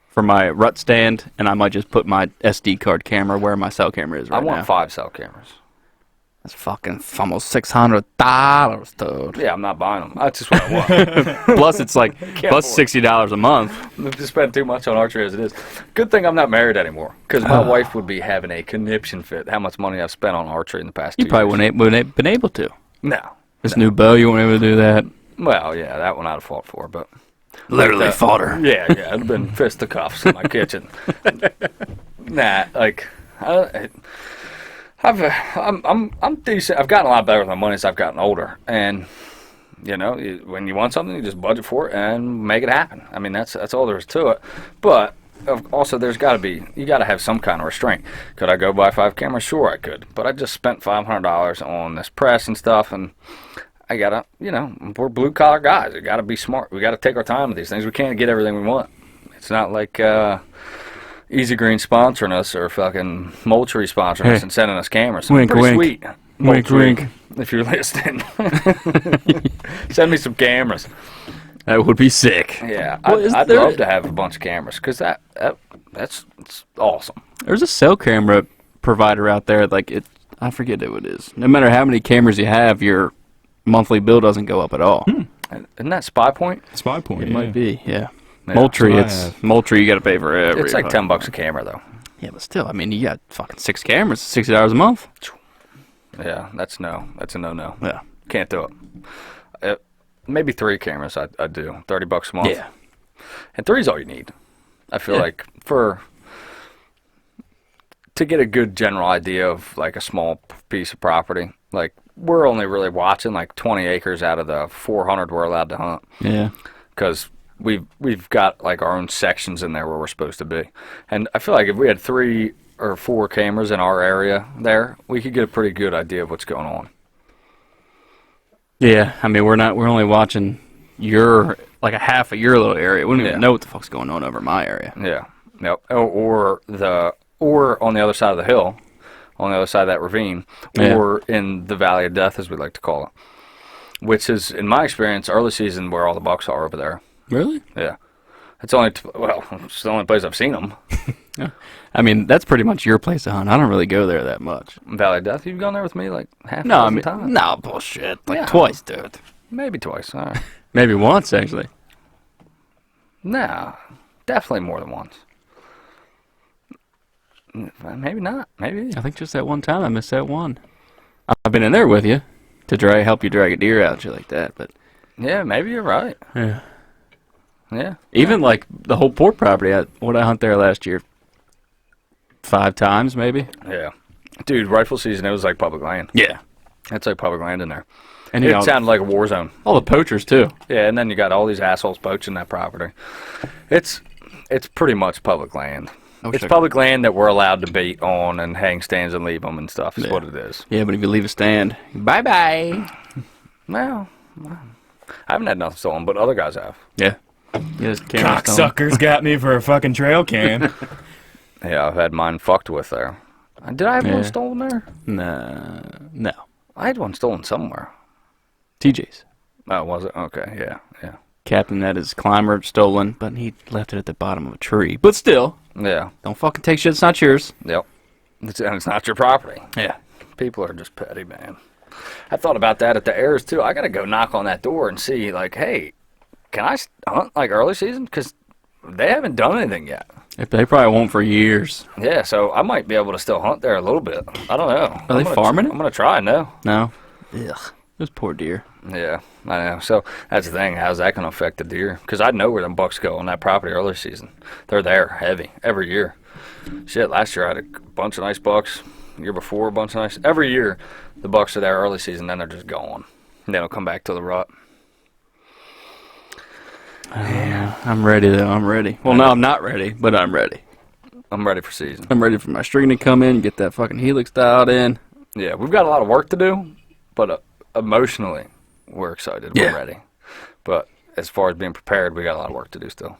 for my rut stand, and I might just put my SD card camera where my cell camera is right now. I want 5 cell cameras. That's fucking almost $600, dude. Yeah, I'm not buying them. That's just what I want. Plus, it's like plus $60 a month. I've just spent too much on archery as it is. Good thing I'm not married anymore, because my wife would be having a conniption fit. How much money I've spent on archery in the past 2 years. You probably wouldn't have been able to. No. New bow, you weren't able to do that. Well, yeah, that one I'd have fought for, but Literally fought her. yeah, it'd have been fisticuffs in my kitchen. Nah, like I'm decent. I've gotten a lot better with my money as I've gotten older, and you know, when you want something, you just budget for it and make it happen. I mean, that's all there is to it. But also, you got to have some kind of restraint. Could I go buy 5 cameras? Sure, I could. But I just spent $500 on this press and stuff, and I gotta, you know, we're blue collar guys. We gotta be smart. We gotta take our time with these things. We can't get everything we want. It's not like Easy Green sponsoring us or fucking Moultrie sponsoring us and sending us cameras. Wink, pretty wink. sweet. Wink, Moultrie, wink. if you're listening, send me some cameras. That would be sick. Yeah, Well, I'd love to have a bunch of cameras because that's awesome. There's a cell camera provider out there. I forget who it is. No matter how many cameras you have, your monthly bill doesn't go up at all. Isn't that Spy Point? Spy Point. It yeah. might be, yeah. Yeah, Moultrie, that's what I Moultrie. You got to pay for every. It's like $10 a camera though. Yeah, but still, I mean, you got fucking 6 cameras, $60 a month. Yeah, that's a no. Yeah. Can't do it. Maybe 3 cameras I'd do. $30 a month. Yeah. And 3's all you need. I feel like to get a good general idea of like a small piece of property. Like we're only really watching like 20 acres out of the 400 we're allowed to hunt. Yeah. Because we've got like our own sections in there where we're supposed to be. And I feel like if we had 3 or 4 cameras in our area there, we could get a pretty good idea of what's going on. Yeah, I mean, we're only watching like a half of your little area. We don't even know what the fuck's going on over my area. Yeah. Yep. Or on the other side of the hill, on the other side of that ravine, or in the Valley of Death, as we like to call it, which is, in my experience, early season where all the bucks are over there. Really? Yeah. It's it's the only place I've seen them. Yeah. I mean, that's pretty much your place to hunt. I don't really go there that much. Valley of Death, you've gone there with me like half a No, I dozen mean, times? no, bullshit. Like Yeah. twice, dude. Maybe twice. All right. Maybe once, actually. No, definitely more than once. Maybe not. Maybe. I think just that one time I missed that one. I've been in there with you to help you drag a deer out and shit like that, but Yeah, maybe you're right. yeah. Yeah. Even like the whole port property, I hunt there last year 5 times maybe. Yeah. Dude, rifle season, it was like public land. Yeah. It's like public land in there. And It sounded like a war zone. all the poachers too. Yeah, and then you got all these assholes poaching that property. It's pretty much public land. It's public land that we're allowed to bait on and hang stands and leave them and stuff is what it is. Yeah, but if you leave a stand, bye-bye. Well, I haven't had nothing stolen, but other guys have. Yeah. Cocksuckers got me for a fucking trail cam. Yeah, I've had mine fucked with there. Did I have one stolen there? No. I had one stolen somewhere. TJ's. Oh, was it? Okay, yeah. Captain had his climber stolen, but he left it at the bottom of a tree. But still, Yeah, don't fucking take shit that's not yours. yep. And it's not your property. Yeah. People are just petty, man. I thought about that at the Airs, too. I got to go knock on that door and see, like, hey, can I hunt, like, early season? Because they haven't done anything yet. They probably won't for years. Yeah, so I might be able to still hunt there a little bit. I don't know. Are they farming it? I'm going to try, no. No. Ugh. Those poor deer. Yeah, I know. So that's the thing. How's that going to affect the deer? Because I know where them bucks go on that property early season. They're there heavy every year. Shit, last year I had a bunch of nice bucks. The year before, a bunch of nice. Every year, the bucks are there early season, then they're just gone. And they don't come back to the rut. Yeah, I'm ready though. I'm ready. Well, no, I'm not ready, but I'm ready. I'm ready for season. I'm ready for my string to come in, get that fucking helix dialed in. Yeah, we've got a lot of work to do, but emotionally, we're excited. We're ready. But as far as being prepared, we got a lot of work to do still.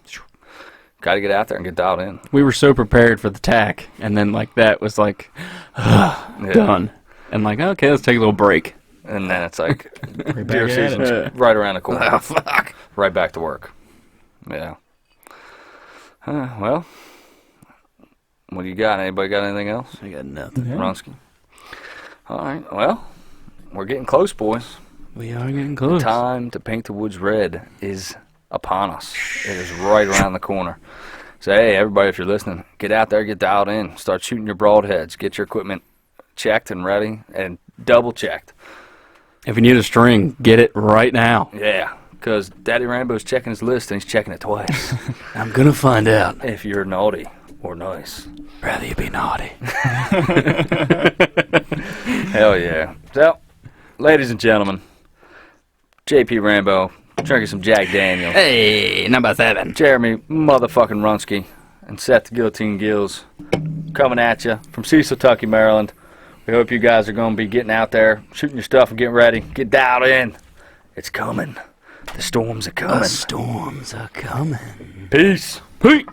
Got to get out there and get dialed in. We were so prepared for the tack, and then like that was like done, and like okay, let's take a little break. And then it's like Right deer back at season's it. right around the corner. Oh fuck! Right back to work. Yeah. Well, what do you got? Anybody got anything else? I got nothing. Yeah. Ronsky? All right. Well, we're getting close, boys. We are getting close. Time to paint the woods red is upon us. It is right around the corner. So, hey, everybody, if you're listening, get out there, get dialed in. Start shooting your broadheads. Get your equipment checked and ready and double checked. If you need a string, get it right now. Yeah, because Daddy Rambo's checking his list and he's checking it twice. I'm gonna find out. If you're naughty or nice. Rather you be naughty. Hell yeah. So, ladies and gentlemen, JP Rambo drinking some Jack Daniels. Hey, number 7. Jeremy motherfucking Runsky and Seth the Guillotine Gills coming at you from Cecil, Tucky, Maryland. We hope you guys are going to be getting out there, shooting your stuff and getting ready. Get dialed in. It's coming. The storms are coming. The storms are coming. Peace. Peace.